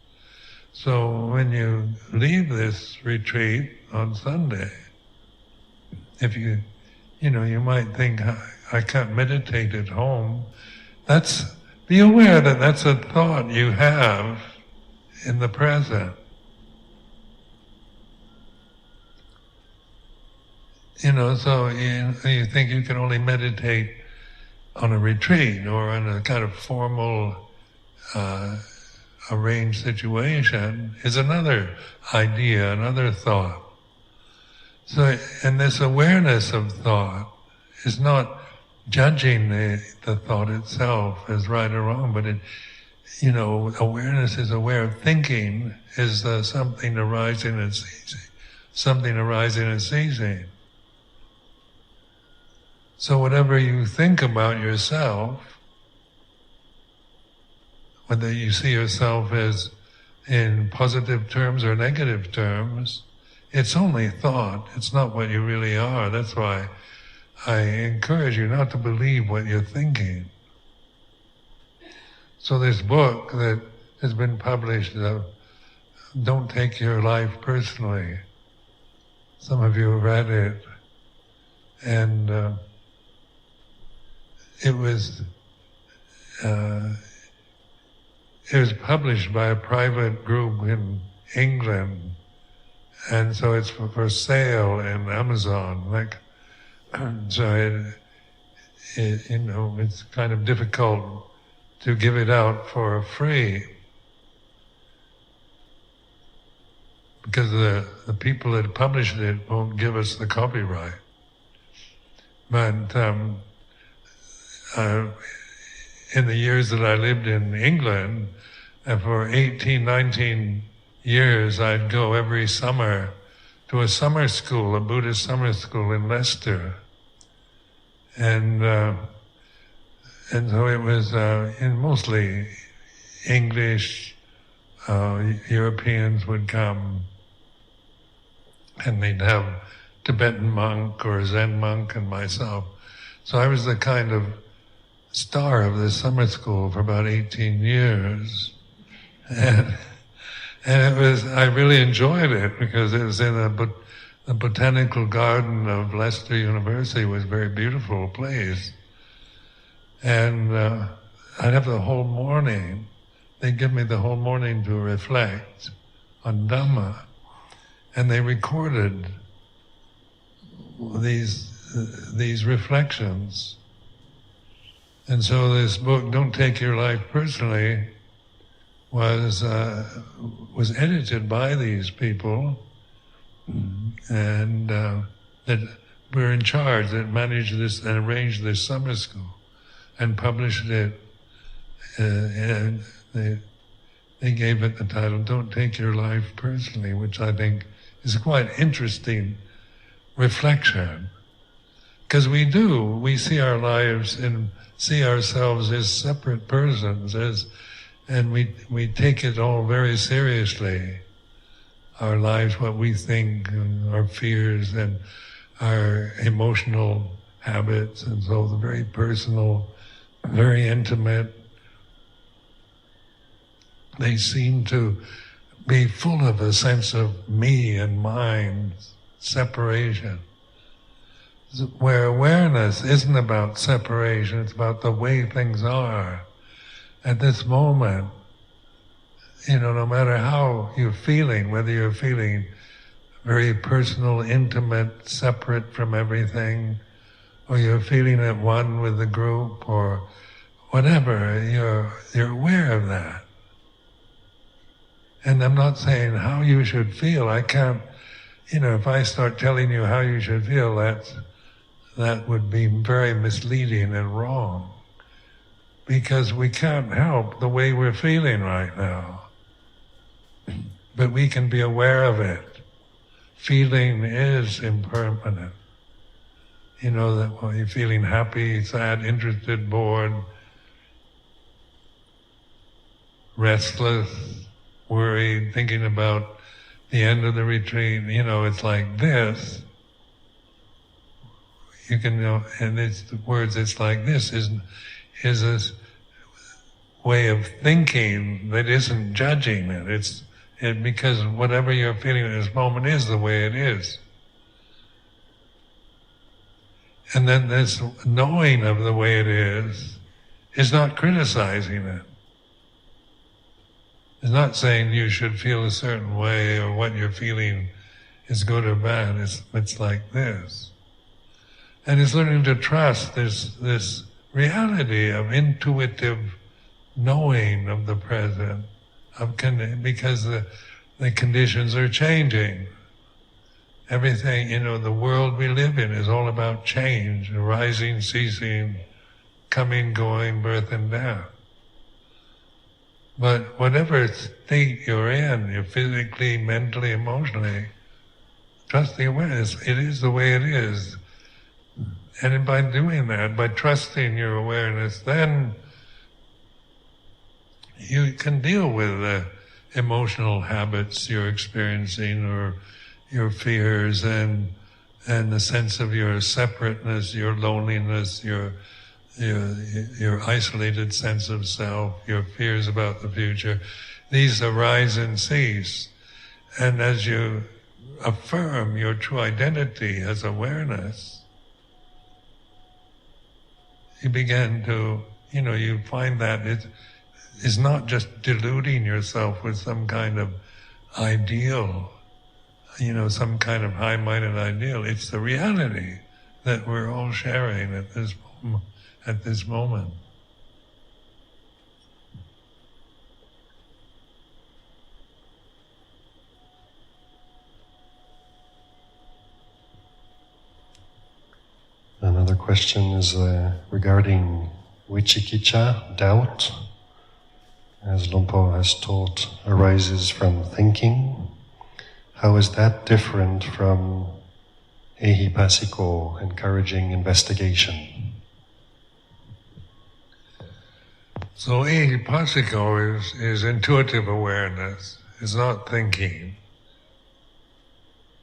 So when you leave this retreat on Sunday, if you might think, I can't meditate at home, be aware that that's a thought you have in the present. So you think you can only meditate on a retreat or in a kind of formal, arranged situation is another idea, another thought. So, and this awareness of thought is not judging the thought itself as right or wrong, but awareness is aware of thinking is something arising and ceasing. So whatever you think about yourself, whether you see yourself as in positive terms or negative terms, it's only thought, it's not what you really are. That's why I encourage you not to believe what you're thinking. So this book that has been published, Don't Take Your Life Personally, some of you have read it, and it was published by a private group in England, and so it's for sale in Amazon. So it's kind of difficult to give it out for free, because the people that published it won't give us the copyright. But in the years that I lived in England, for 18, 19 years, I'd go every summer to a summer school, a Buddhist summer school in Leicester. And so it was mostly English. Europeans would come, and they'd have Tibetan monk or Zen monk and myself. So I was the kind of star of this summer school for about 18 years. And I really enjoyed it, because it was in the botanical garden of Leicester University. Was a very beautiful place. And I'd have the whole morning. They'd give me the whole morning to reflect on Dhamma. And they recorded these reflections. And so this book, Don't Take Your Life Personally, was edited by these people, and that were in charge, that managed this and arranged this summer school, and published it. And they gave it the title, Don't Take Your Life Personally, which I think is a quite interesting reflection. Because we see our lives and see ourselves as separate persons, and we take it all very seriously. Our lives, what we think, and our fears, and our emotional habits, and so the very personal, very intimate. They seem to be full of a sense of me and mine, separation. Where awareness isn't about separation, it's about the way things are. At this moment, no matter how you're feeling, whether you're feeling very personal, intimate, separate from everything, or you're feeling at one with the group, or whatever, you're aware of that. And I'm not saying how you should feel. I can't, if I start telling you how you should feel, that would be very misleading and wrong. Because we can't help the way we're feeling right now. But we can be aware of it. Feeling is impermanent. That when you're feeling happy, sad, interested, bored, restless, worried, thinking about the end of the retreat, it's like this. You can and it's the words, it's like this, is this way of thinking that isn't judging it. Because whatever you're feeling at this moment is the way it is. And then this knowing of the way it is not criticizing it. It's not saying you should feel a certain way or what you're feeling is good or bad. It's like this. And it's learning to trust this reality of intuitive knowing of the present, because the conditions are changing. Everything, the world we live in is all about change, arising, ceasing, coming, going, birth and death. But whatever state you're in, you're physically, mentally, emotionally, trust the awareness. It is the way it is. And by doing that, by trusting your awareness, then you can deal with the emotional habits you're experiencing, or your fears, and the sense of your separateness, your loneliness, your isolated sense of self, your fears about the future. These arise and cease. And as you affirm your true identity as awareness, you begin to, you find that is not just deluding yourself with some kind of ideal, some kind of high-minded ideal. It's the reality that we're all sharing at this moment. Another question is regarding Vicikkiccha, doubt, as Lumpo has taught, arises from thinking. How is that different from Ehipassico, encouraging investigation? So Ehipassico is intuitive awareness, is not thinking.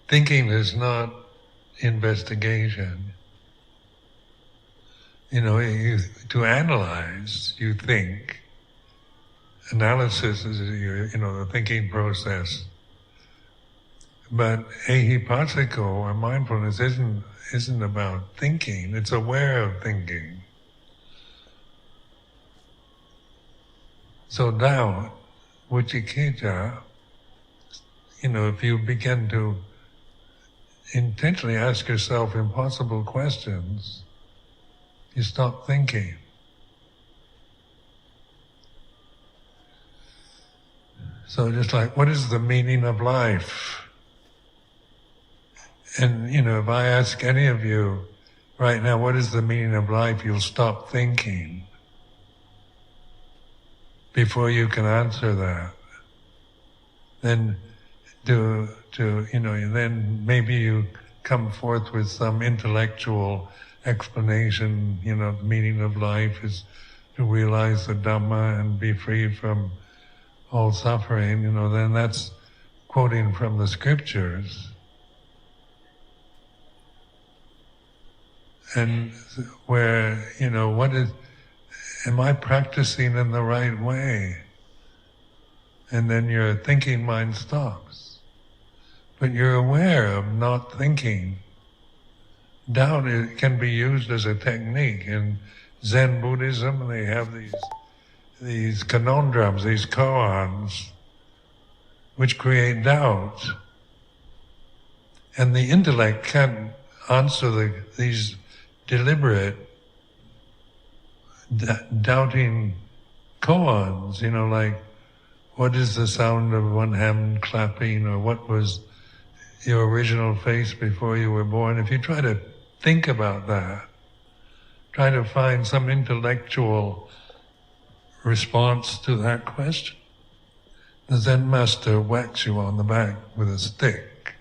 Thinking is not investigation. To analyze, you think. Analysis is the thinking process. But Ehipassico, or mindfulness, isn't about thinking. It's aware of thinking. So doubt, Vicikkiccha, if you begin to intentionally ask yourself impossible questions, you stop thinking. So just like, what is the meaning of life? And, if I ask any of you right now, what is the meaning of life, you'll stop thinking before you can answer that. Then then maybe you come forth with some intellectual explanation, the meaning of life is to realize the Dhamma and be free from all suffering, then that's quoting from the scriptures. And where, am I practicing in the right way? And then your thinking mind stops. But you're aware of not thinking. Doubt can be used as a technique. In Zen Buddhism, they have these conundrums, these koans, which create doubt. And the intellect can't answer these deliberate, doubting koans, like, what is the sound of one hand clapping, or what was your original face before you were born? If you try to think about that, try to find some intellectual response to that question, the Zen master whacks you on the back with a stick.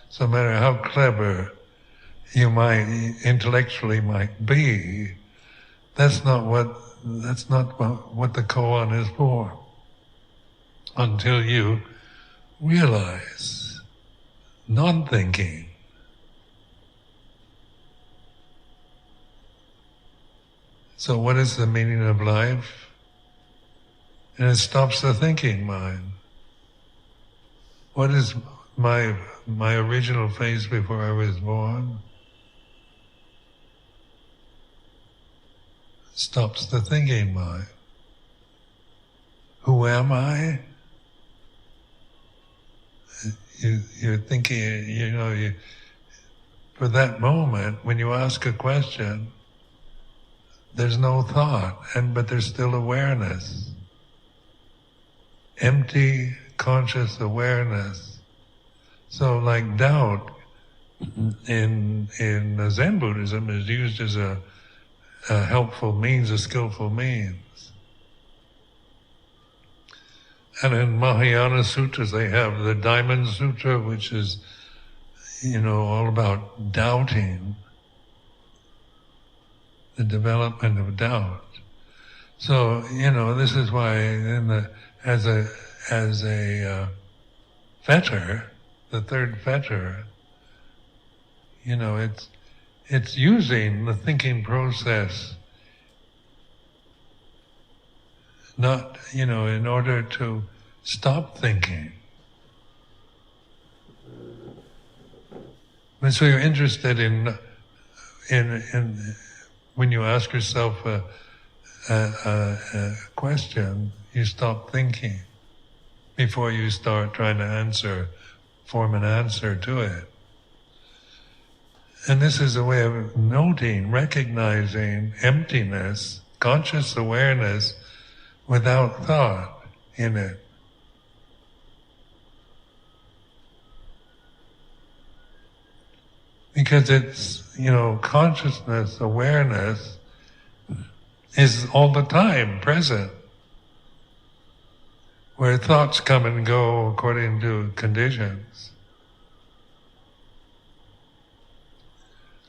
So no matter how clever you intellectually might be, that's not what the koan is for. Until you realize non-thinking. So what is the meaning of life? And it stops the thinking mind. What is my original face before I was born? Stops the thinking mind. Who am I? You're thinking, for that moment, when you ask a question, there's no thought, but there's still awareness. Empty, conscious awareness. So like doubt in Zen Buddhism is used as a helpful means, a skillful means. And in Mahayana sutras they have the Diamond Sutra, which is, all about doubting, the development of doubt. So, this is why as a fetter, the third fetter, it's using the thinking process, not, in order to stop thinking. And so you're interested in when you ask yourself a question, you stop thinking before you start trying to form an answer to it. And this is a way of noting, recognizing emptiness, conscious awareness without thought in it. Because it's, consciousness, awareness is all the time present. Where thoughts come and go according to conditions.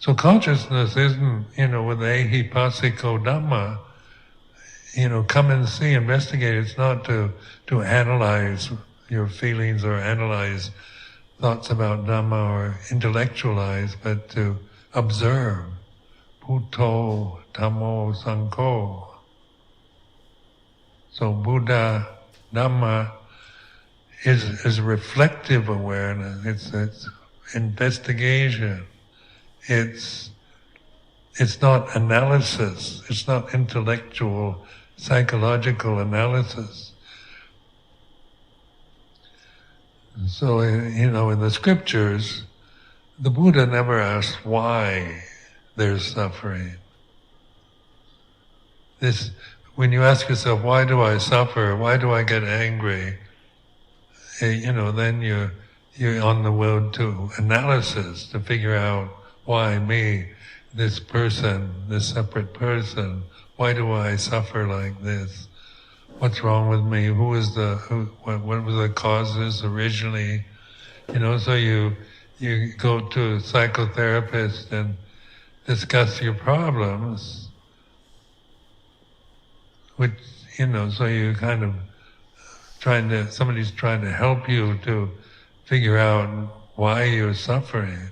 So consciousness isn't, with Ehipassico Dhamma, come and see, investigate. It's not to analyze your feelings or analyze thoughts about Dhamma or intellectualize, but to observe. Bhutto, Dhammo, Sangho. So Buddha, Dhamma is reflective awareness. It's investigation. It's not analysis. It's not intellectual, psychological analysis. So, in the scriptures, the Buddha never asked why there's suffering. When you ask yourself, why do I suffer? Why do I get angry? Then you're on the road to analysis to figure out why me, this person, this separate person. Why do I suffer like this? What's wrong with me? What were the causes originally? So you go to a psychotherapist and discuss your problems. Which, so you kind of somebody's trying to help you to figure out why you're suffering.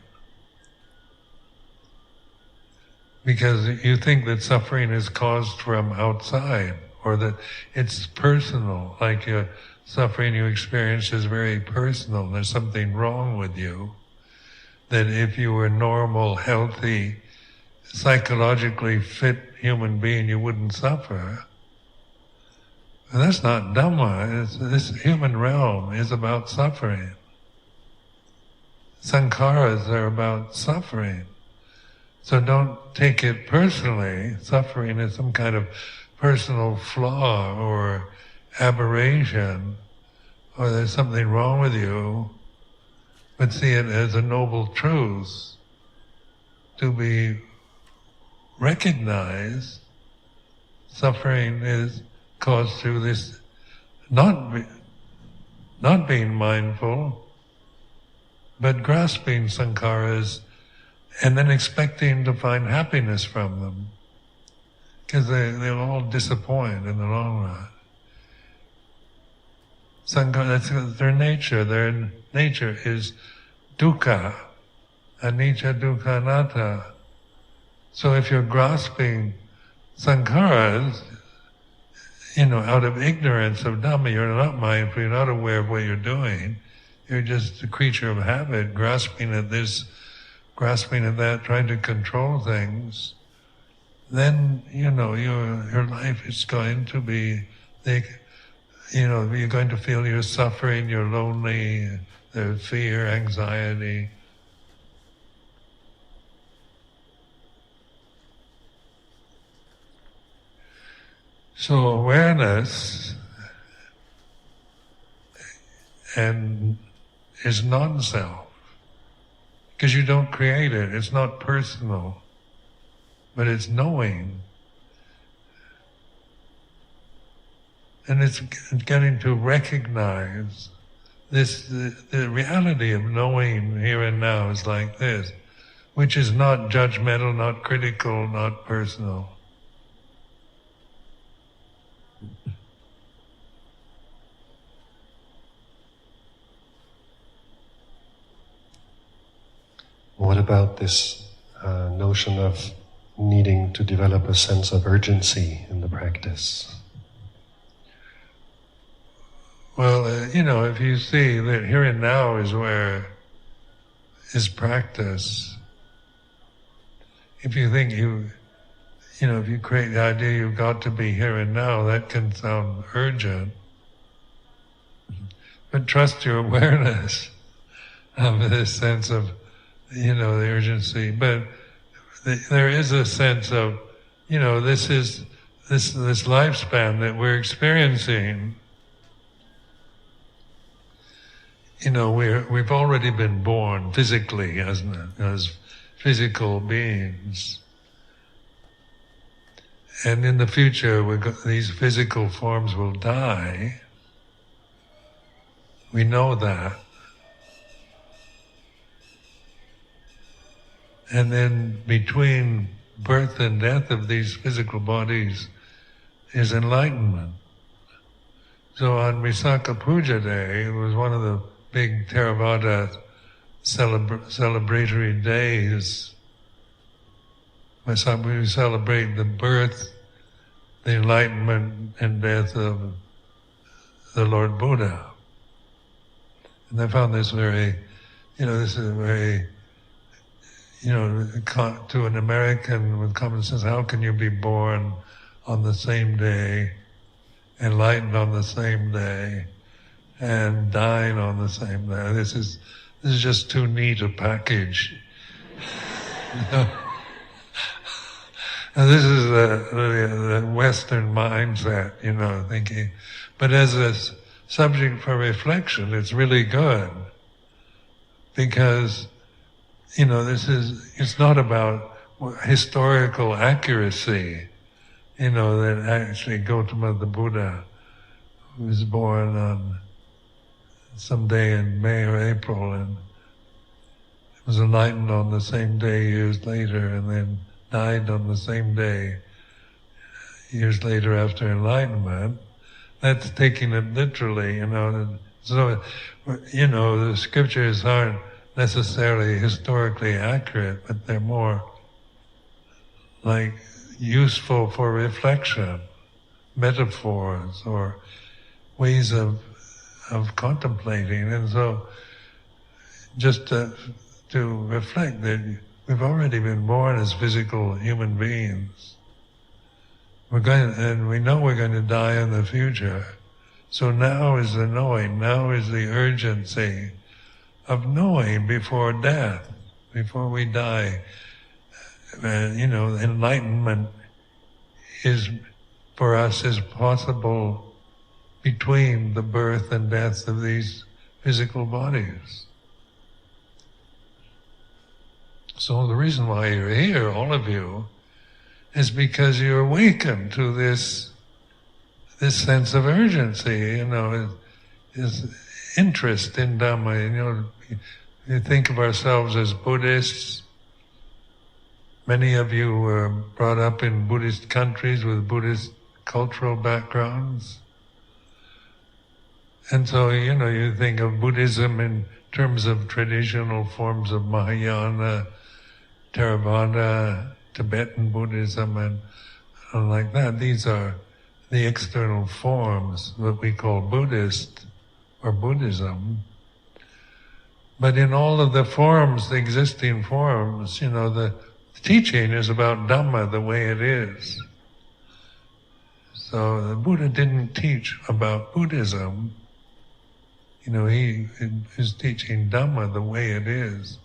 Because you think that suffering is caused from outside, or that it's personal, like your suffering you experience is very personal, there's something wrong with you, that if you were normal, healthy, psychologically fit human being, you wouldn't suffer. And that's not Dhamma. This human realm is about suffering. Sankharas are about suffering. So don't take it personally. Suffering is some kind of personal flaw or aberration, or there's something wrong with you, but see it as a noble truth to be recognized. Suffering is caused through this not being mindful, but grasping sankharas and then expecting to find happiness from them, because they'll all disappoint in the long run. That's their nature. Their nature is dukkha, anicca, dukkha, anatta. So if you're grasping sankharas, out of ignorance of Dhamma, you're not mindful, you're not aware of what you're doing. You're just a creature of habit, grasping at this, grasping at that, trying to control things. Then, your life is going to be, you're going to feel you're suffering, you're lonely, there's fear, anxiety. So awareness is non-self, because you don't create it. It's not personal, but it's knowing. And it's getting to recognize this, the reality of knowing here and now is like this, which is not judgmental, not critical, not personal. What about this notion of needing to develop a sense of urgency in the practice? Well, if you see that here and now is where is practice, if you think if you create the idea you've got to be here and now, that can sound urgent. But trust your awareness of this sense of, the urgency. But there is a sense of, this is this lifespan that we're experiencing. We've already been born physically, as physical beings. And in the future, these physical forms will die. We know that. And then between birth and death of these physical bodies is enlightenment. So on Vicikkicca Puja Day, it was one of the big Theravada celebratory days. We celebrate the birth, the enlightenment and death of the Lord Buddha. And I found this very, this is very, to an American with common sense, how can you be born on the same day, enlightened on the same day, and dying on the same day? This is just too neat a package. And this is the Western mindset, thinking. But as a subject for reflection, it's really good. Because, it's not about historical accuracy, that actually Gautama the Buddha was born on some day in May or April and was enlightened on the same day years later, and then died on the same day years later after enlightenment. That's taking it literally, So, the scriptures aren't necessarily historically accurate, but they're more like useful for reflection, metaphors or ways of contemplating. And so just to reflect that we've already been born as physical human beings. And we know we're going to die in the future. So now is the knowing, now is the urgency of knowing before death, before we die. Enlightenment for us is possible between the birth and death of these physical bodies. So the reason why you're here, all of you, is because you're awakened to this sense of urgency, this interest in Dhamma. You think of ourselves as Buddhists. Many of you were brought up in Buddhist countries with Buddhist cultural backgrounds. And so, you think of Buddhism in terms of traditional forms of Mahayana, Theravada, Tibetan Buddhism, and like that. These are the external forms that we call Buddhist or Buddhism. But in all of the forms, the existing forms, the teaching is about Dhamma the way it is. So the Buddha didn't teach about Buddhism. He is teaching Dhamma the way it is.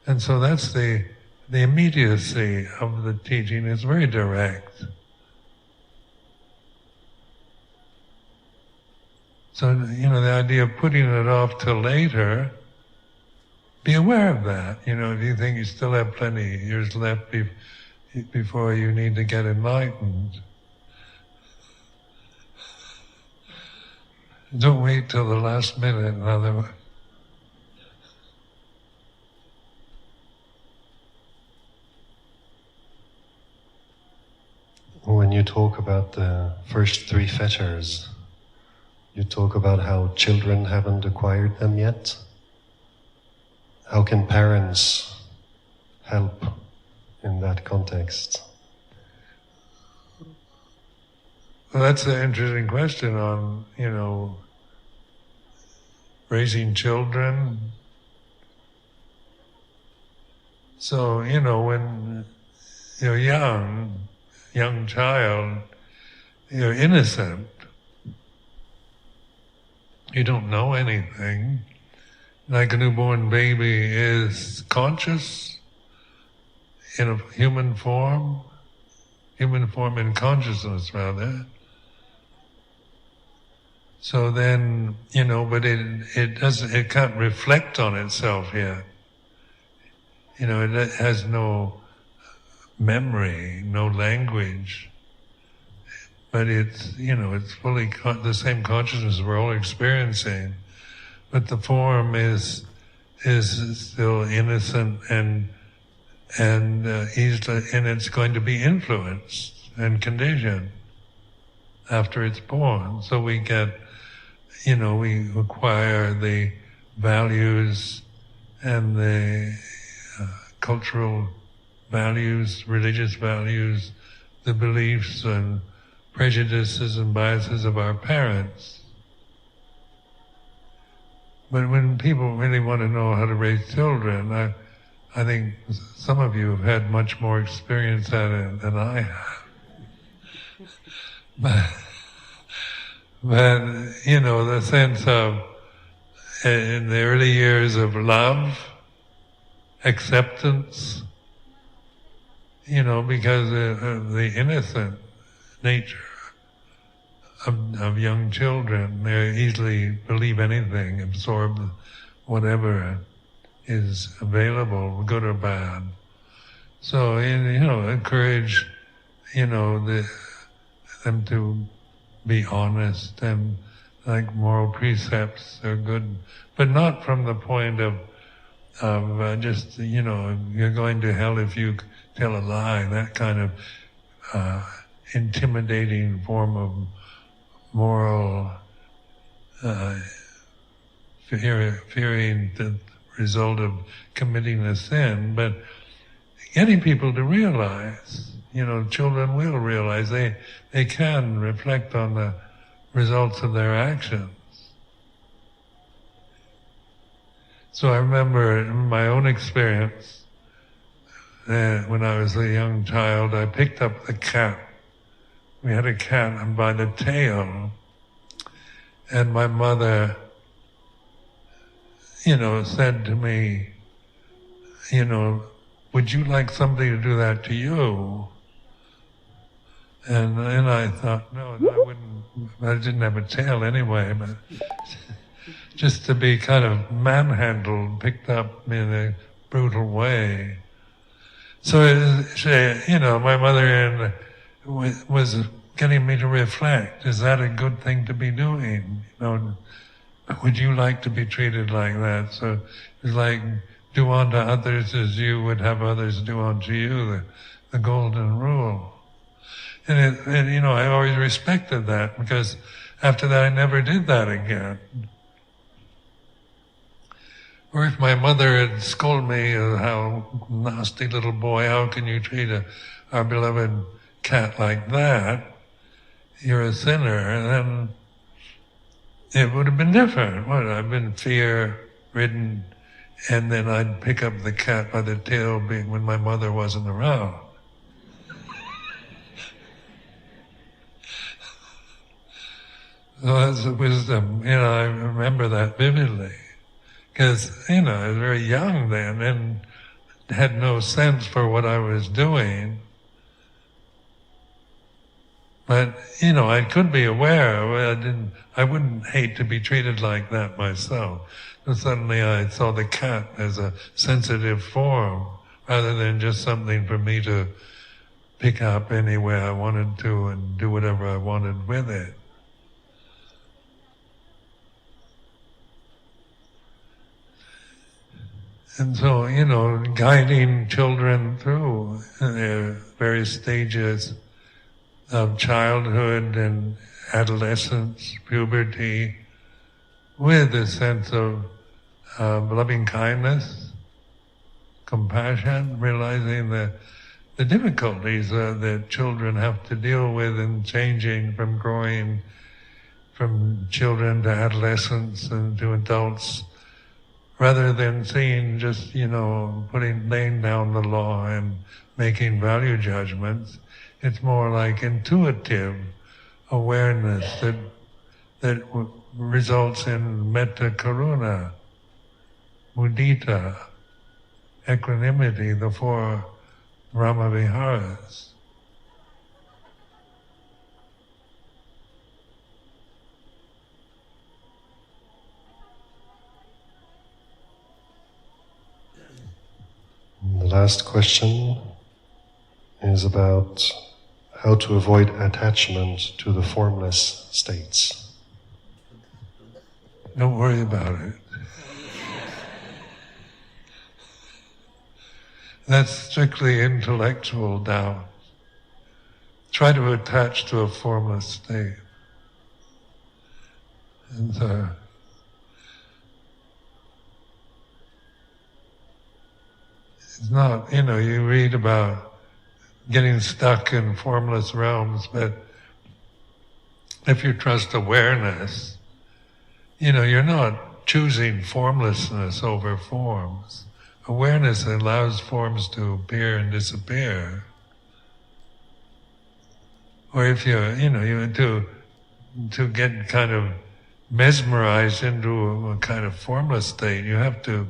And so that's the immediacy of the teaching. It's very direct. So, the idea of putting it off till later, be aware of that. If you think you still have plenty of years left before you need to get enlightened, don't wait till the last minute, in other words. When you talk about the first three fetters, you talk about how children haven't acquired them yet. How can parents help in that context? Well, that's an interesting question on, raising children. So, when you're young, young child, you're innocent. You don't know anything. Like a newborn baby is conscious in a human form in consciousness rather. So then, but it can't reflect on itself yet. It has no memory, no language. But it's fully the same consciousness we're all experiencing. But the form is still innocent and easily, and it's going to be influenced and conditioned after it's born. So we get, we acquire the values and the cultural values, religious values, the beliefs and prejudices and biases of our parents. But when people really want to know how to raise children, I think some of you have had much more experience at it than I have. But the sense of, in the early years of love, acceptance, because of the innocent nature of young children, they easily believe anything, absorb whatever is available, good or bad. So, encourage, them to be honest, and like moral precepts are good, but not from the point of just, you're going to hell if you tell a lie, that kind of intimidating form of moral fearing the result of committing a sin, but getting people to realize, children will realize they can reflect on the results of their actions. So I remember in my own experience, when I was a young child, I picked up the cat. We had a cat, and by the tail, and my mother, said to me, would you like somebody to do that to you? And then I thought, no, I wouldn't, I didn't have a tail anyway, but just to be kind of manhandled, picked up in a brutal way. So, my mother was getting me to reflect, is that a good thing to be doing? Would you like to be treated like that? So it's like, do unto others as you would have others do unto you, the golden rule. And I always respected that, because after that I never did that again. Or if my mother had scolded me, how nasty little boy, how can you treat our beloved cat like that? You're a sinner. And then it would have been different. I've been fear-ridden, and then I'd pick up the cat by the tail when my mother wasn't around. So that's the wisdom. I remember that vividly. Because, I was very young then and had no sense for what I was doing. But, I could be aware. I wouldn't hate to be treated like that myself. And suddenly I saw the cat as a sensitive form, rather than just something for me to pick up any way I wanted to and do whatever I wanted with it. And so, guiding children through their various stages of childhood and adolescence, puberty, with a sense of loving kindness, compassion, realizing the difficulties that children have to deal with in changing from growing from children to adolescents and to adults, rather than seeing just, laying down the law and making value judgments. It's more like intuitive awareness that results in metta karuna, mudita, equanimity, the four Brahma Viharas. The last question is about how to avoid attachment to the formless states. Don't worry about it. That's strictly intellectual doubt. Try to attach to a formless state. And it's not, you read about getting stuck in formless realms, but if you trust awareness, you're not choosing formlessness over forms. Awareness allows forms to appear and disappear. Or if to get kind of mesmerized into a kind of formless state, you have to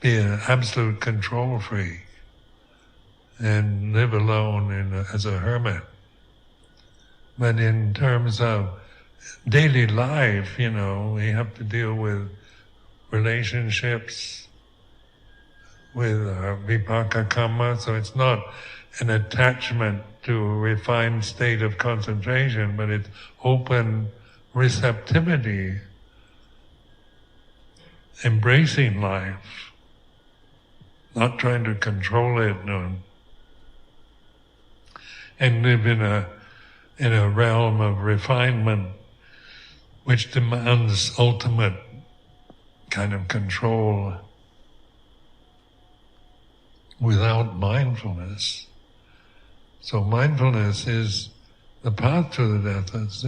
be an absolute control freak and live alone as a hermit. But in terms of daily life, we have to deal with relationships, with vipaka karma, so it's not an attachment to a refined state of concentration, but it's open receptivity, embracing life, not trying to control it, and live in a realm of refinement which demands ultimate kind of control without mindfulness. So mindfulness is the path to the deathless.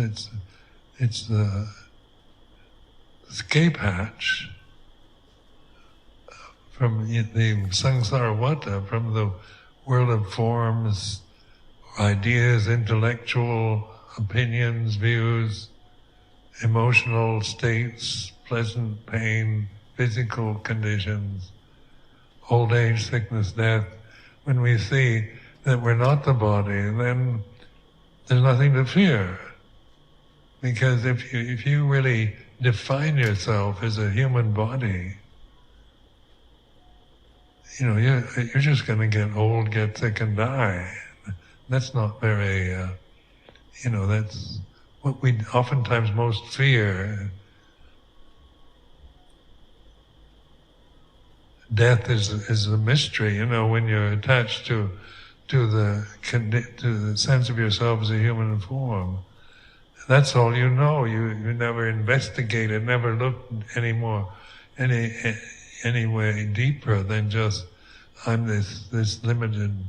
It's the escape hatch from the samsara vata, from the world of forms, ideas, intellectual opinions, views, emotional states, pleasant pain, physical conditions, old age, sickness, death. When we see that we're not the body, then there's nothing to fear. Because if you really define yourself as a human body, you're just going to get old, get sick, and die. That's not very, that's what we oftentimes most fear. Death is a mystery, when you're attached to the sense of yourself as a human form. That's all you know. You never investigated, never looked any way deeper than just, I'm this limited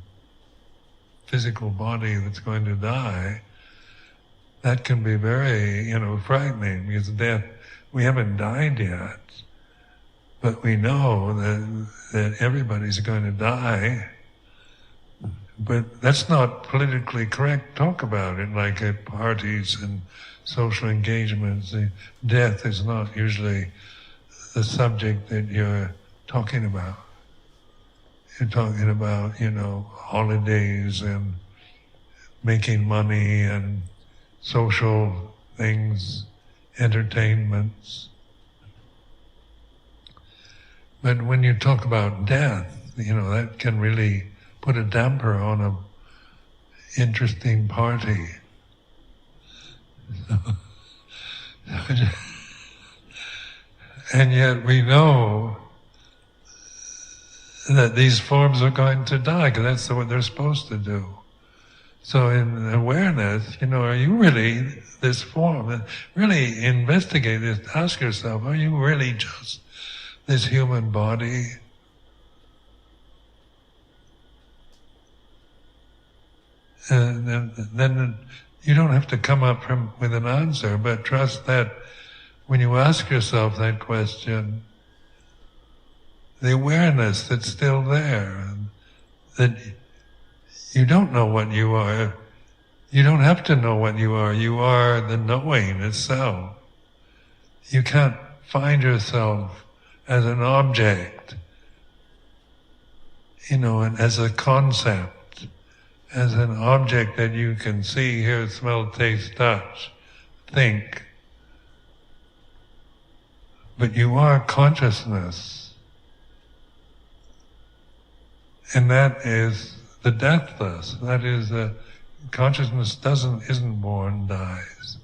physical body that's going to die. That can be very, frightening, because death, we haven't died yet, but we know that everybody's going to die. But that's not politically correct. Talk about it like at parties and social engagements. Death is not usually the subject that you're talking about. You're talking about, holidays and making money and social things, entertainments. But when you talk about death, that can really put a damper on an interesting party. And yet we know that these forms are going to die, because that's what they're supposed to do. So in awareness, are you really this form? Really investigate this, ask yourself, are you really just this human body? And then you don't have to come up with an answer, but trust that when you ask yourself that question, the awareness that's still there, that you don't know what you are. You don't have to know what you are. You are the knowing itself. You can't find yourself as an object, and as a concept, as an object that you can see, hear, smell, taste, touch, think. But you are consciousness. And that is the deathless. That is the consciousness isn't born, dies.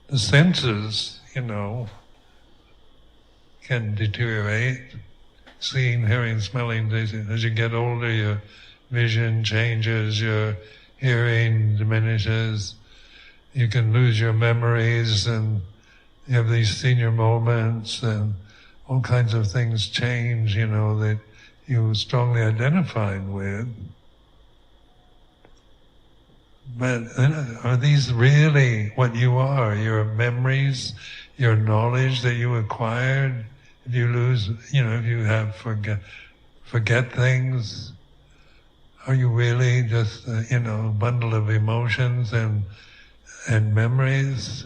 The senses, can deteriorate. Seeing, hearing, smelling, tasting. As you get older, your vision changes, your hearing diminishes. You can lose your memories, and you have these senior moments, and all kinds of things change, that you strongly identified with. But are these really what you are? Your memories, your knowledge that you acquired? If you lose, if you have forget things, are you really just a bundle of emotions and memories?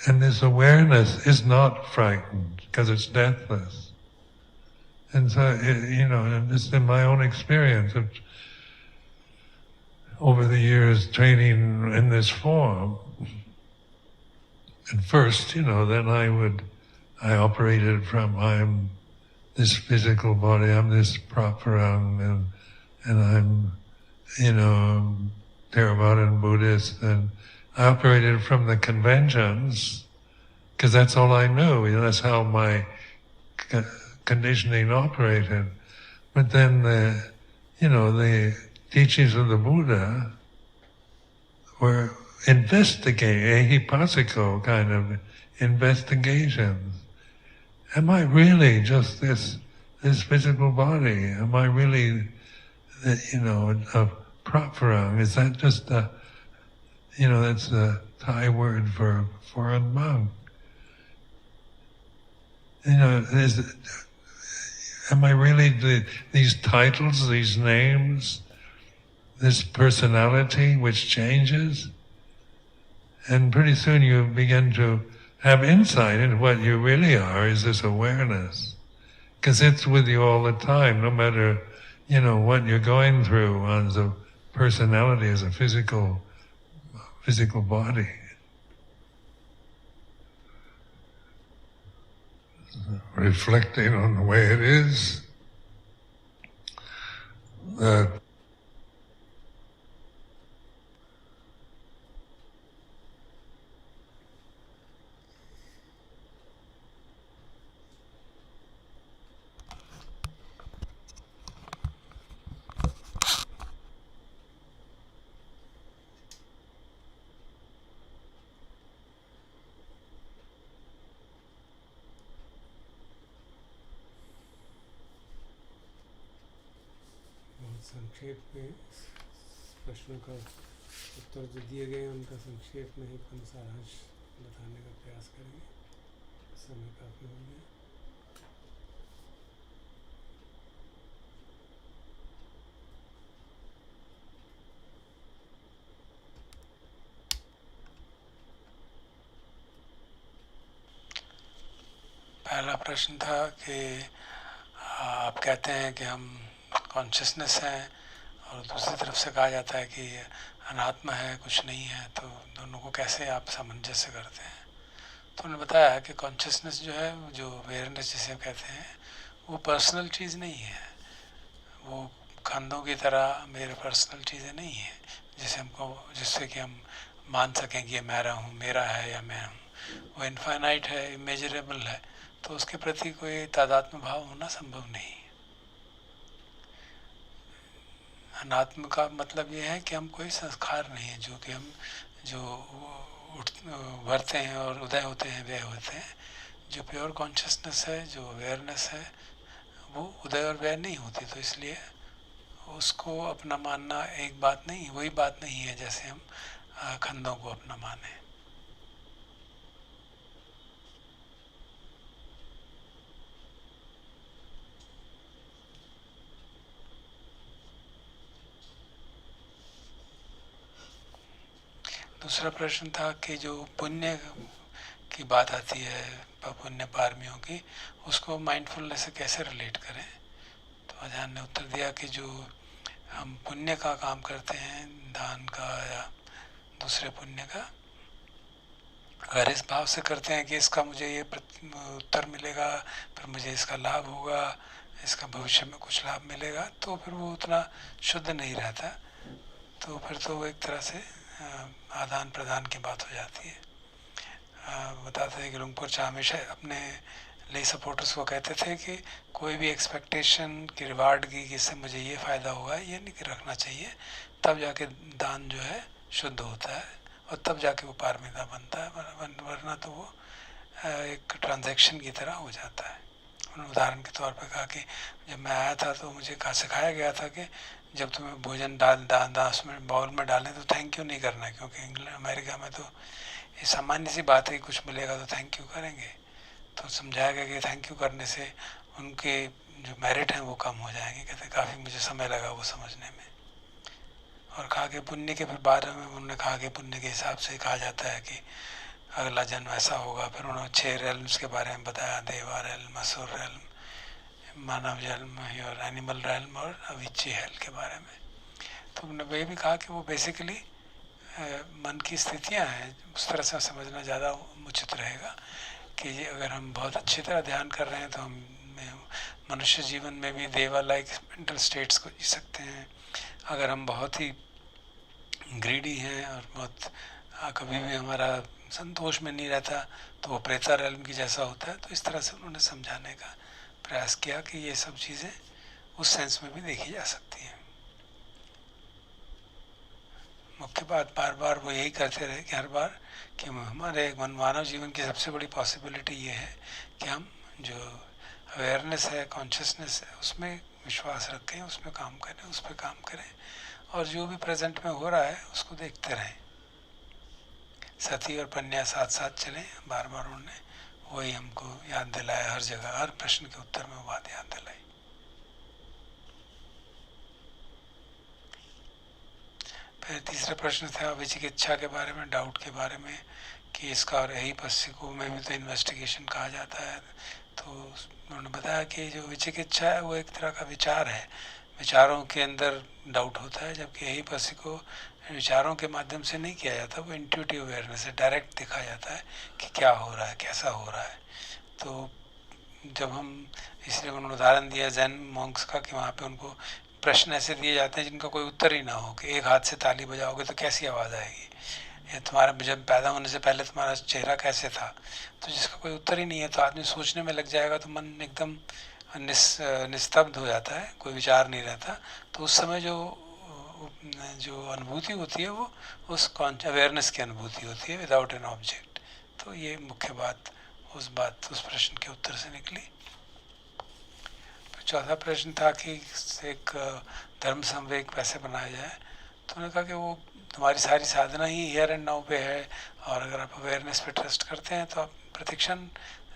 And this awareness is not frightened because it's deathless. And so, and just in my own experience of over the years training in this form, at first, then I operated from, I'm this physical body, I'm this Praparang, and I'm, Theravadan Buddhist, and I operated from the conventions, because that's all I knew, that's how my conditioning operated. But then the teachings of the Buddha were Ehipassico kind of investigations. Am I really just this physical body? Am I really, a Praparang? Is that just that's a Thai word for foreign monk? Am I really these titles, these names, this personality which changes? And pretty soon you begin to have insight into what you really are, is this awareness. Because it's with you all the time, no matter, what you're going through as a personality, as a physical body. Reflecting on the way it is, that संक्षेप में प्रश्नों का उत्तर जो दिए गए हैं उनका संक्षेप में ही हम सारांश बताने का प्रयास करेंगे। समय काफ़ी हो गया। पहला प्रश्न था कि आप कहते हैं कि हम कॉन्शियसनेस है और दूसरी तरफ से कहा जाता है कि अनात्मा है, कुछ नहीं है, तो दोनों को कैसे आप सामंजस्य करते हैं? तो उन्होंने बताया कि कॉन्शियसनेस जो है, जो अवेयरनेस जिसे कहते हैं, वो पर्सनल चीज़ नहीं है, वो खंडों की तरह मेरे पर्सनल चीज़ें नहीं है जिससे कि हम मान सकें कि ये मेरा है या मैं हूँ। वो इनफाइनाइट है, इमेजरेबल है, तो उसके प्रति कोई तादात्म्य भाव होना संभव नहीं। अनात्म का मतलब ये है कि हम कोई संस्कार नहीं है, जो कि हम जो उभरते हैं और उदय होते हैं, व्यय होते हैं। जो प्योर कॉन्शियसनेस है, जो अवेयरनेस है, वो उदय और व्यय नहीं होती, तो इसलिए उसको अपना मानना एक बात नहीं, वही बात नहीं है जैसे हम खंडों को अपना माने। दूसरा प्रश्न था कि जो पुण्य की बात आती है, पुण्य पारमियों की, उसको माइंडफुलनेस से कैसे रिलेट करें। तो आचार्य ने उत्तर दिया कि जो हम पुण्य का काम करते हैं, दान का या दूसरे पुण्य का, अगर इस भाव से करते हैं कि इसका मुझे ये उत्तर मिलेगा, फिर मुझे इसका लाभ होगा, इसका भविष्य में कुछ लाभ मिलेगा, तो फिर वो उतना शुद्ध नहीं रहता। तो फिर तो वो एक तरह से आदान प्रदान की बात हो जाती है। बताते हैं कि लुंगपुर चा हमेशा अपने ले सपोर्टर्स को कहते थे कि कोई भी एक्सपेक्टेशन की रिवार्ड की कि इससे मुझे ये फ़ायदा होगा, ये नहीं रखना चाहिए। तब जाके दान जो है शुद्ध होता है और तब जाके वो पारमिता बनता है, वरना तो वो एक ट्रांजैक्शन की तरह हो जाता है। उन्होंने उदाहरण के तौर पर कहा कि जब मैं आया था तो मुझे कहा सिखाया गया था कि जब तुम्हें भोजन दास में बाउल में डालें तो थैंक यू नहीं करना है, क्योंकि इंग्लैंड अमेरिका में तो ये सामान्य सी बात है, कुछ मिलेगा तो थैंक यू करेंगे। तो समझाया गया कि थैंक यू करने से उनके जो मेरिट हैं वो कम हो जाएंगे। कहते काफ़ी मुझे समय लगा वो समझने में। और कहा कि पुण्य के फिर बारे में उन्होंने कहा कि पुण्य के हिसाब से कहा जाता है कि अगला जन्म ऐसा होगा। फिर उन्होंने 6 रेल्म्स के बारे में बताया, देवा रेल्म, असुर रेल्म, मानव जन्म और एनिमल रेल्म और अविच्ची हेल के बारे में। तो उन्होंने ये भी कहा कि वो बेसिकली मन की स्थितियाँ हैं, उस तरह से समझना ज़्यादा उचित रहेगा कि अगर हम बहुत अच्छी तरह ध्यान कर रहे हैं तो हम मनुष्य जीवन में भी देवा लाइक मेंटल स्टेट्स को जी सकते हैं। अगर हम बहुत ही ग्रीडी हैं और बहुत कभी भी हमारा संतोष में नहीं रहता तो वो प्रेता रेल्म की जैसा होता है। तो इस तरह से उन्होंने समझाने का प्रयास किया कि ये सब चीज़ें उस सेंस में भी देखी जा सकती हैं। मुख्य बात बार बार वो यही करते रहे कि हर बार कि हमारे मानव जीवन की सबसे बड़ी पॉसिबिलिटी ये है कि हम जो अवेयरनेस है, कॉन्शियसनेस है, उसमें विश्वास रखें, उसमें काम करें, उस पर काम करें और जो भी प्रेजेंट में हो रहा है उसको देखते रहें। सती और पन्या साथ साथ चलें। बार बार उन्होंने वही हमको याद दिलाया, हर जगह हर प्रश्न के उत्तर में वो बात याद दिलाई। फिर तीसरा प्रश्न था विचिकित्सा के बारे में, डाउट के बारे में कि इसका और एहिपस्सिको में भी तो इन्वेस्टिगेशन कहा जाता है। तो उन्होंने बताया कि जो विचिकित्सा है वो एक तरह का विचार है, विचारों के अंदर डाउट होता है, जबकि एहिपस्सिको विचारों के माध्यम से नहीं किया जाता, वो इंट्यूटिव अवेयरनेस है, डायरेक्ट देखा जाता है कि क्या हो रहा है, कैसा हो रहा है। तो जब हम, इसलिए उन्होंने उदाहरण दिया जैन मॉन्क्स का कि वहाँ पे उनको प्रश्न ऐसे दिए जाते हैं जिनका कोई उत्तर ही ना हो, कि एक हाथ से ताली बजाओगे तो कैसी आवाज़ आएगी, या तुम्हारा जब पैदा होने से पहले तुम्हारा चेहरा कैसे था। तो जिसका कोई उत्तर ही नहीं है तो आदमी सोचने में लग जाएगा, तो मन एकदम निस्तब्ध हो जाता है, कोई विचार नहीं रहता। तो उस समय जो अनुभूति होती है वो उस अवेयरनेस की अनुभूति होती है विदाउट एन ऑब्जेक्ट। तो ये मुख्य बात उस प्रश्न के उत्तर से निकली। चौथा प्रश्न था कि एक धर्म संवेग कैसे बनाया जाए। तो उन्होंने कहा कि वो तुम्हारी सारी साधना ही हियर एंड नाउ पे है, और अगर आप अवेयरनेस पे ट्रस्ट करते हैं तो आप प्रतिक्षण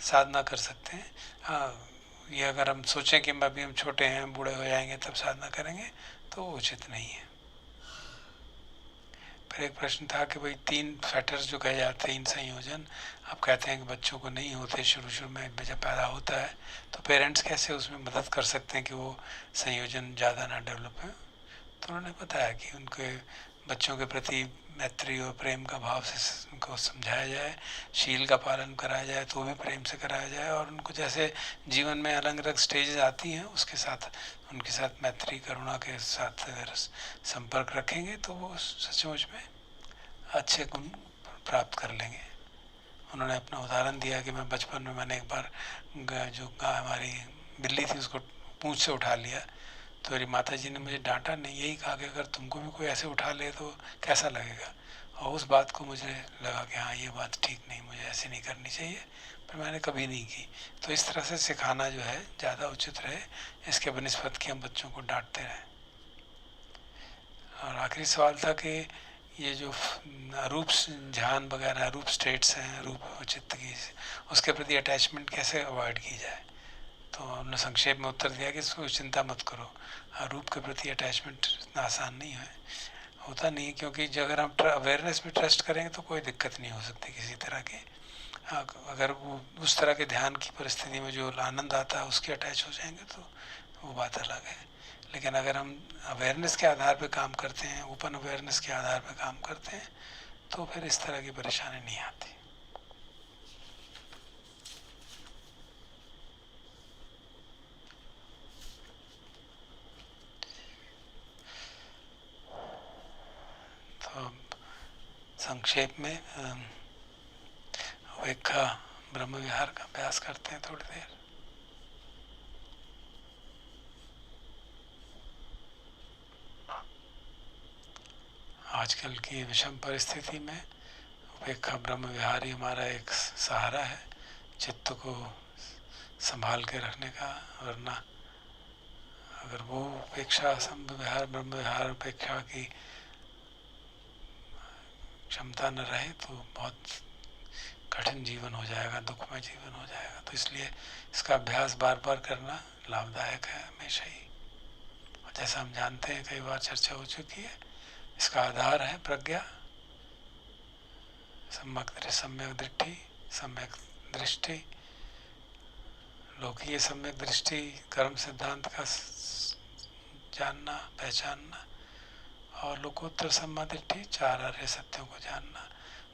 साधना कर सकते हैं। हाँ, ये अगर हम सोचें कि अभी हम छोटे हैं, बूढ़े हो जाएंगे तब साधना करेंगे, तो वो उचित नहीं है। फिर एक प्रश्न था कि भाई 3 फेटर्स जो कहे जाते हैं, 3 संयोजन, आप कहते हैं कि बच्चों को नहीं होते शुरू में, जब पैदा होता है तो पेरेंट्स कैसे उसमें मदद कर सकते हैं कि वो संयोजन ज़्यादा ना डेवलप है। तो उन्होंने बताया कि उनके बच्चों के प्रति मैत्री और प्रेम का भाव से उनको समझाया जाए, शील का पालन कराया जाए तो भी प्रेम से कराया जाए, और उनको जैसे जीवन में अलग अलग स्टेजेस आती हैं उसके साथ उनके साथ मैत्री करुणा के साथ अगर संपर्क रखेंगे तो वो सचमुच में अच्छे गुण प्राप्त कर लेंगे। उन्होंने अपना उदाहरण दिया कि मैं बचपन में मैंने एक बार जो गाय हमारी बिल्ली थी उसको पूंछ से उठा लिया, तो मेरी माता जी ने मुझे डांटा नहीं, यही कहा कि अगर तुमको भी कोई ऐसे उठा ले तो कैसा लगेगा। और उस बात को मुझे लगा कि हाँ ये बात ठीक नहीं, मुझे ऐसे नहीं करनी चाहिए, पर मैंने कभी नहीं की। तो इस तरह से सिखाना जो है ज़्यादा उचित रहे, इसके बनिस्बत कि हम बच्चों को डांटते रहें। और आखिरी सवाल था कि ये जो रूप ध्यान वगैरह रूप स्टेट्स हैं, रूप चित्त की, उसके प्रति अटैचमेंट कैसे अवॉइड की जाए। तो उन्होंने संक्षेप में उत्तर दिया कि इसको चिंता मत करो, रूप के प्रति अटैचमेंट इतना आसान नहीं है, होता नहीं, क्योंकि जो अगर हम अवेयरनेस में ट्रस्ट करेंगे तो कोई दिक्कत नहीं हो सकती किसी तरह की। अगर वो उस तरह के ध्यान की परिस्थिति में जो आनंद आता है उसके अटैच हो जाएंगे तो वो बात अलग है। लेकिन अगर हम अवेयरनेस के आधार पे काम करते हैं, ओपन अवेयरनेस के आधार पे काम करते हैं, तो फिर इस तरह की परेशानी नहीं आती। तो संक्षेप में विवेका ब्रह्म विहार का अभ्यास करते हैं थोड़ी देर। आजकल की विषम परिस्थिति में उपेक्षा ब्रह्म विहार ही हमारा एक सहारा है चित्त को संभाल के रखने का। वरना अगर वो उपेक्षा विहार ब्रह्म विहार उपेक्षा की क्षमता न रहे तो बहुत कठिन जीवन हो जाएगा, दुखमय जीवन हो जाएगा। तो इसलिए इसका अभ्यास बार बार करना लाभदायक है हमेशा ही। और जैसा हम जानते हैं, कई बार चर्चा हो चुकी है, इसका आधार है प्रज्ञा, सम्यक दृष्टि, सम्यक दृष्टि, लोकीय सम्यक दृष्टि, कर्म सिद्धांत का जानना पहचानना, और लोकोत्तर सम्यक दृष्टि, चार आर्य सत्यों को जानना,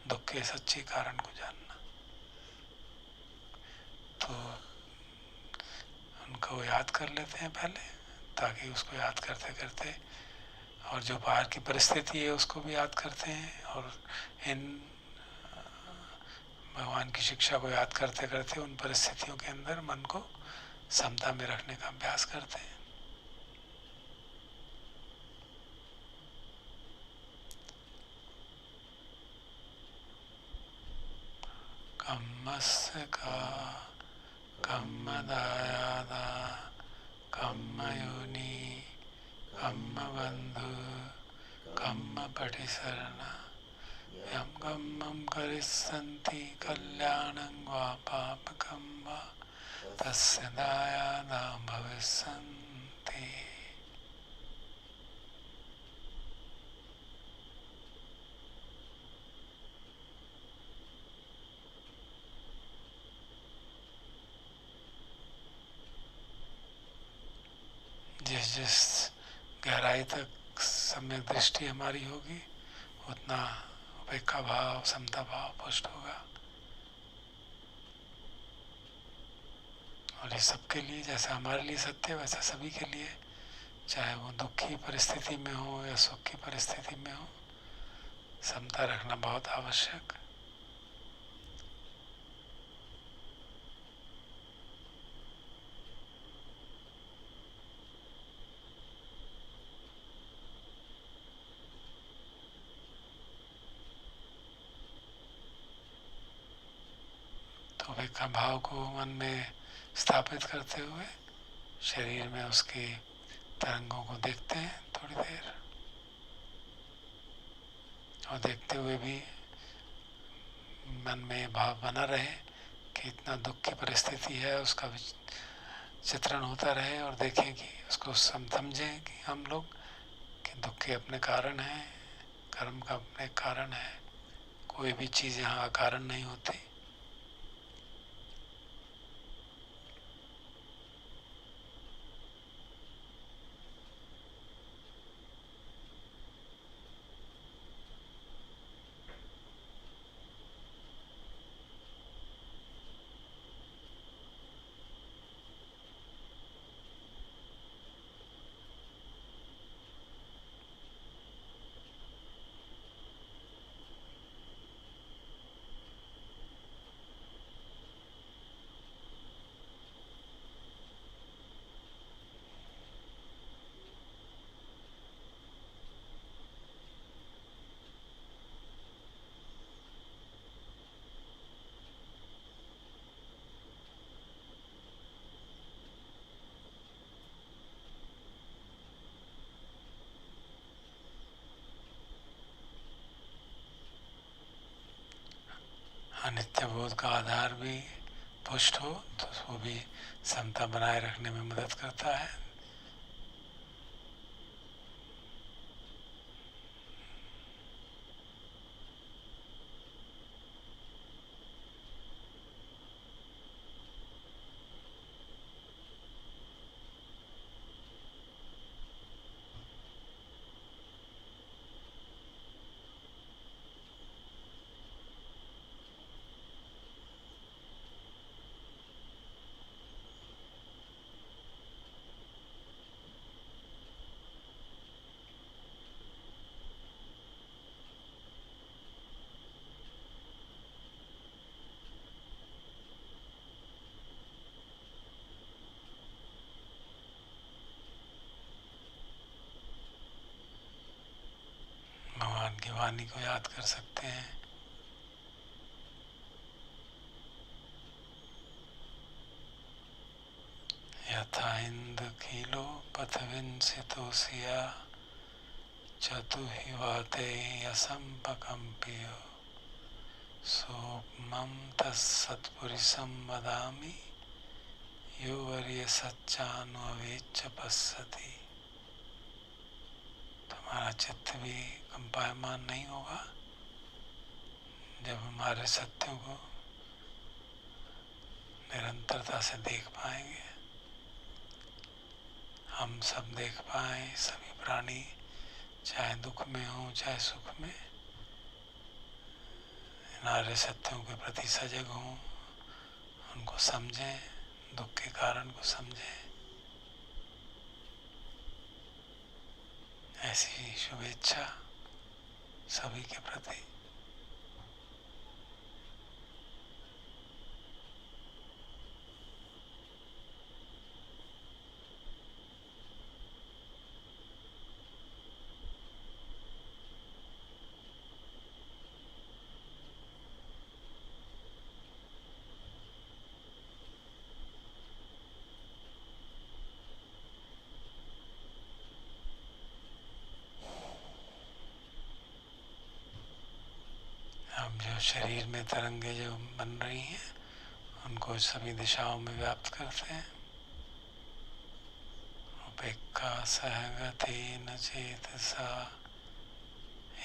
दुख के सच्चे कारण को जानना। तो उनको याद कर लेते हैं पहले, ताकि उसको याद करते करते और जो बाहर की परिस्थिति है उसको भी याद करते हैं, और इन भगवान की शिक्षा को याद करते करते उन परिस्थितियों के अंदर मन को समता में रखने का अभ्यास करते हैं। कम्मस्य का कम्मदायादा कम्मयोनि कम्मबन्धु कम्मपटिसरण यं कम्मं करिष्यन्ति कल्याणं वा पापकं वा तस्य दायादा भविष्यन्ति। जिस जिस गहराई तक सम्यक दृष्टि हमारी होगी उतना उपेक्षा भाव समता भाव पुष्ट होगा। और ये सबके लिए, जैसा हमारे लिए सत्य वैसा सभी के लिए, चाहे वो दुख की परिस्थिति में हो या सुख की परिस्थिति में हो, समता रखना बहुत आवश्यक। तो उपेक्षा भाव को मन में स्थापित करते हुए शरीर में उसके तरंगों को देखते हैं थोड़ी देर, और देखते हुए भी मन में भाव बना रहे कि इतना दुख की परिस्थिति है, उसका चित्रण होता रहे, और देखें कि उसको समझें कि हम लोग कि दुख के अपने कारण हैं, कर्म का अपने कारण है, कोई भी चीज़ यहाँ अकारण नहीं होती। अनित्य बोध का आधार भी पुष्ट हो तो वो भी समता बनाए रखने में मदद करता है। प्राणी को याद कर सकते हैं। यथा इंद्रकीलो पथविंसितोऽसिया चतुहिवाते असंपकम्प्यो सोमं तत्सत्पुरुषं वदामि यो वर्य सच्चान्वेच्च पश्यति। तुम्हारा चित्त भी कंपायमान नहीं होगा जब हमारे सत्यों को निरंतरता से देख पाएंगे। हम सब देख पाएं, सभी प्राणी चाहे दुख में हो चाहे सुख में, नारे सत्यों के प्रति सजग हों, उनको समझें, दुख के कारण को समझें। ऐसी शुभेच्छा सभी के प्रति। अब जो शरीर में तरंगे जो बन रही हैं, उनको सभी दिशाओं में व्याप्त करते हैं। उपेक्षा सहगतेन चेतसा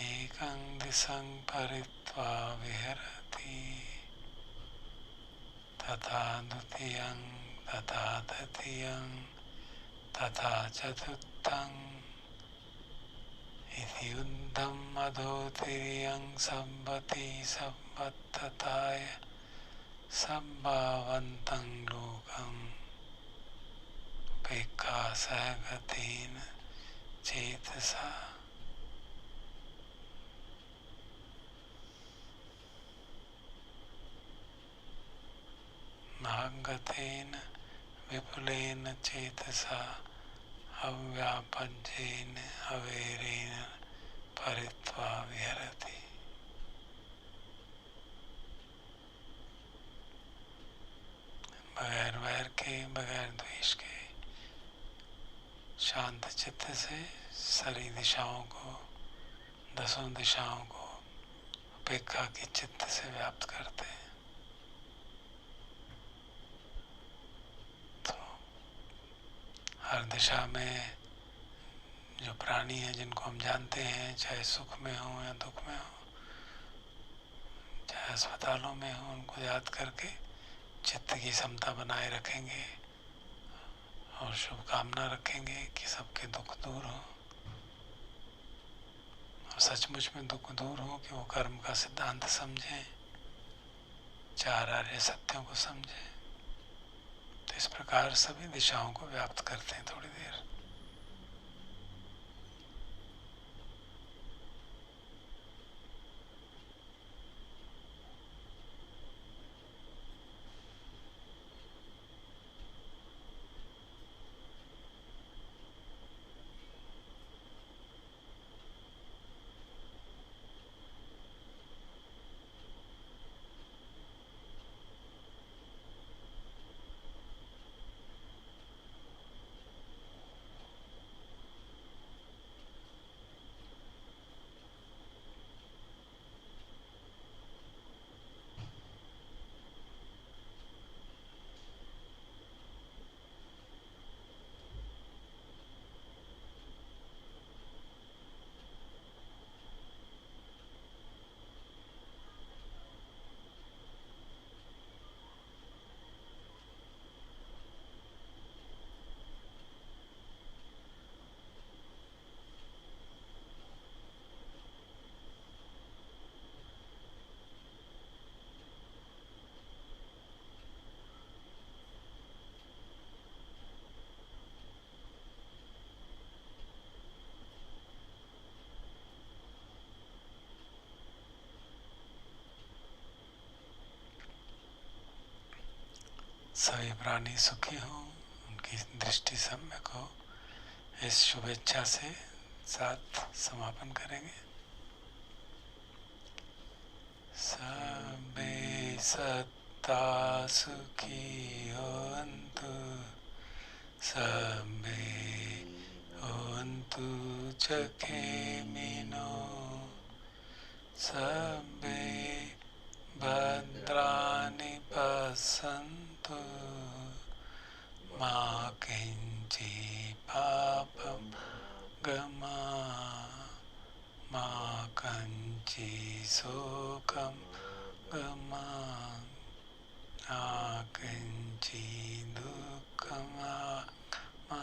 एकं दिशं परित्वा विहरति तथा द्वितीयं तथा तृतीयं तथा चतुर्थं इति उद्धं अधोतिर्यं सम्भति सम्पत्तताय सम्भावन्तं लोकम् उपेक्षा सहगतेन चेतसा। महागतेन विपुलेन चेतसा अव्यापज्येन अवेरेण परित्वा विहरति। बगैर वैर के, बगैर द्वेष के, शांत चित्त से सारी दिशाओं को, दसों दिशाओं को उपेक्षा के चित्त से व्याप्त करते हैं। तो हर दिशा में जो प्राणी हैं, जिनको हम जानते हैं, चाहे सुख में हो या दुख में हो, चाहे अस्पतालों में हो, उनको याद करके चित्त की समता बनाए रखेंगे और शुभकामना रखेंगे कि सबके दुख दूर हो और सचमुच में दुख दूर हो, कि वो कर्म का सिद्धांत समझें, चार आर्य सत्यों को समझें। तो इस प्रकार सभी दिशाओं को व्याप्त करते हैं थोड़ी देर। सभी प्राणी सुखी हों, उनकी दृष्टि सम्यक हो, इस शुभेच्छा से साथ समापन करेंगे। Sabbe satta sukhi hoantu, sabbe hoantu chakemino, sabbe bhadrani passantu, ma kinchi papam gama, ma kanchi sokam gama, ma kanchi dukkam ma.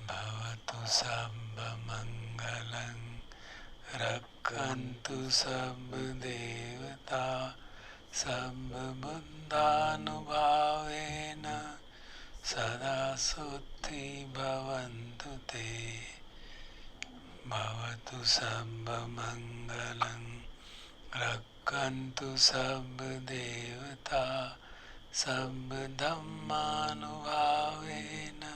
Bhavatu sabba mangalam, rakkantu sabba devata, sabba buddhanubhavena, sada sutti bhavantu te. Bhavatu sabba mangalam, rakkantu sabba devata, sabba dhammanubhavena,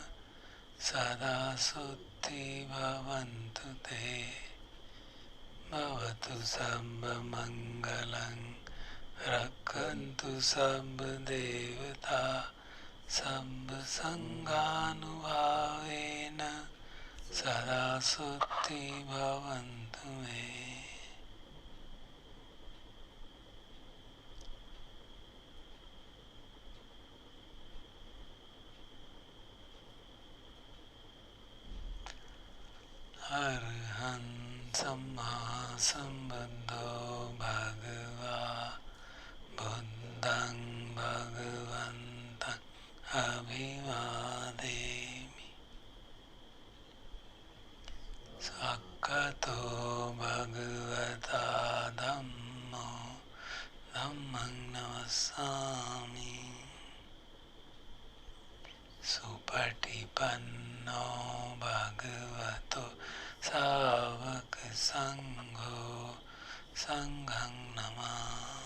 sada sutti bhavantu te. Bhavatu sabba mangalam, rakkantu sabba devata, sabba sanghanubhavena, sada sutti bhavantu me. Arhan Samma Sambuddho Bhagava Buddhaṃ Bhagavantaṃ Abhivādemi. Sakkato Bhagavata Dhammo Dhammaṃ Namassāmi. Supatipanno Bhagavato Sāvaka Sangho Sanghaṃ Namāmi.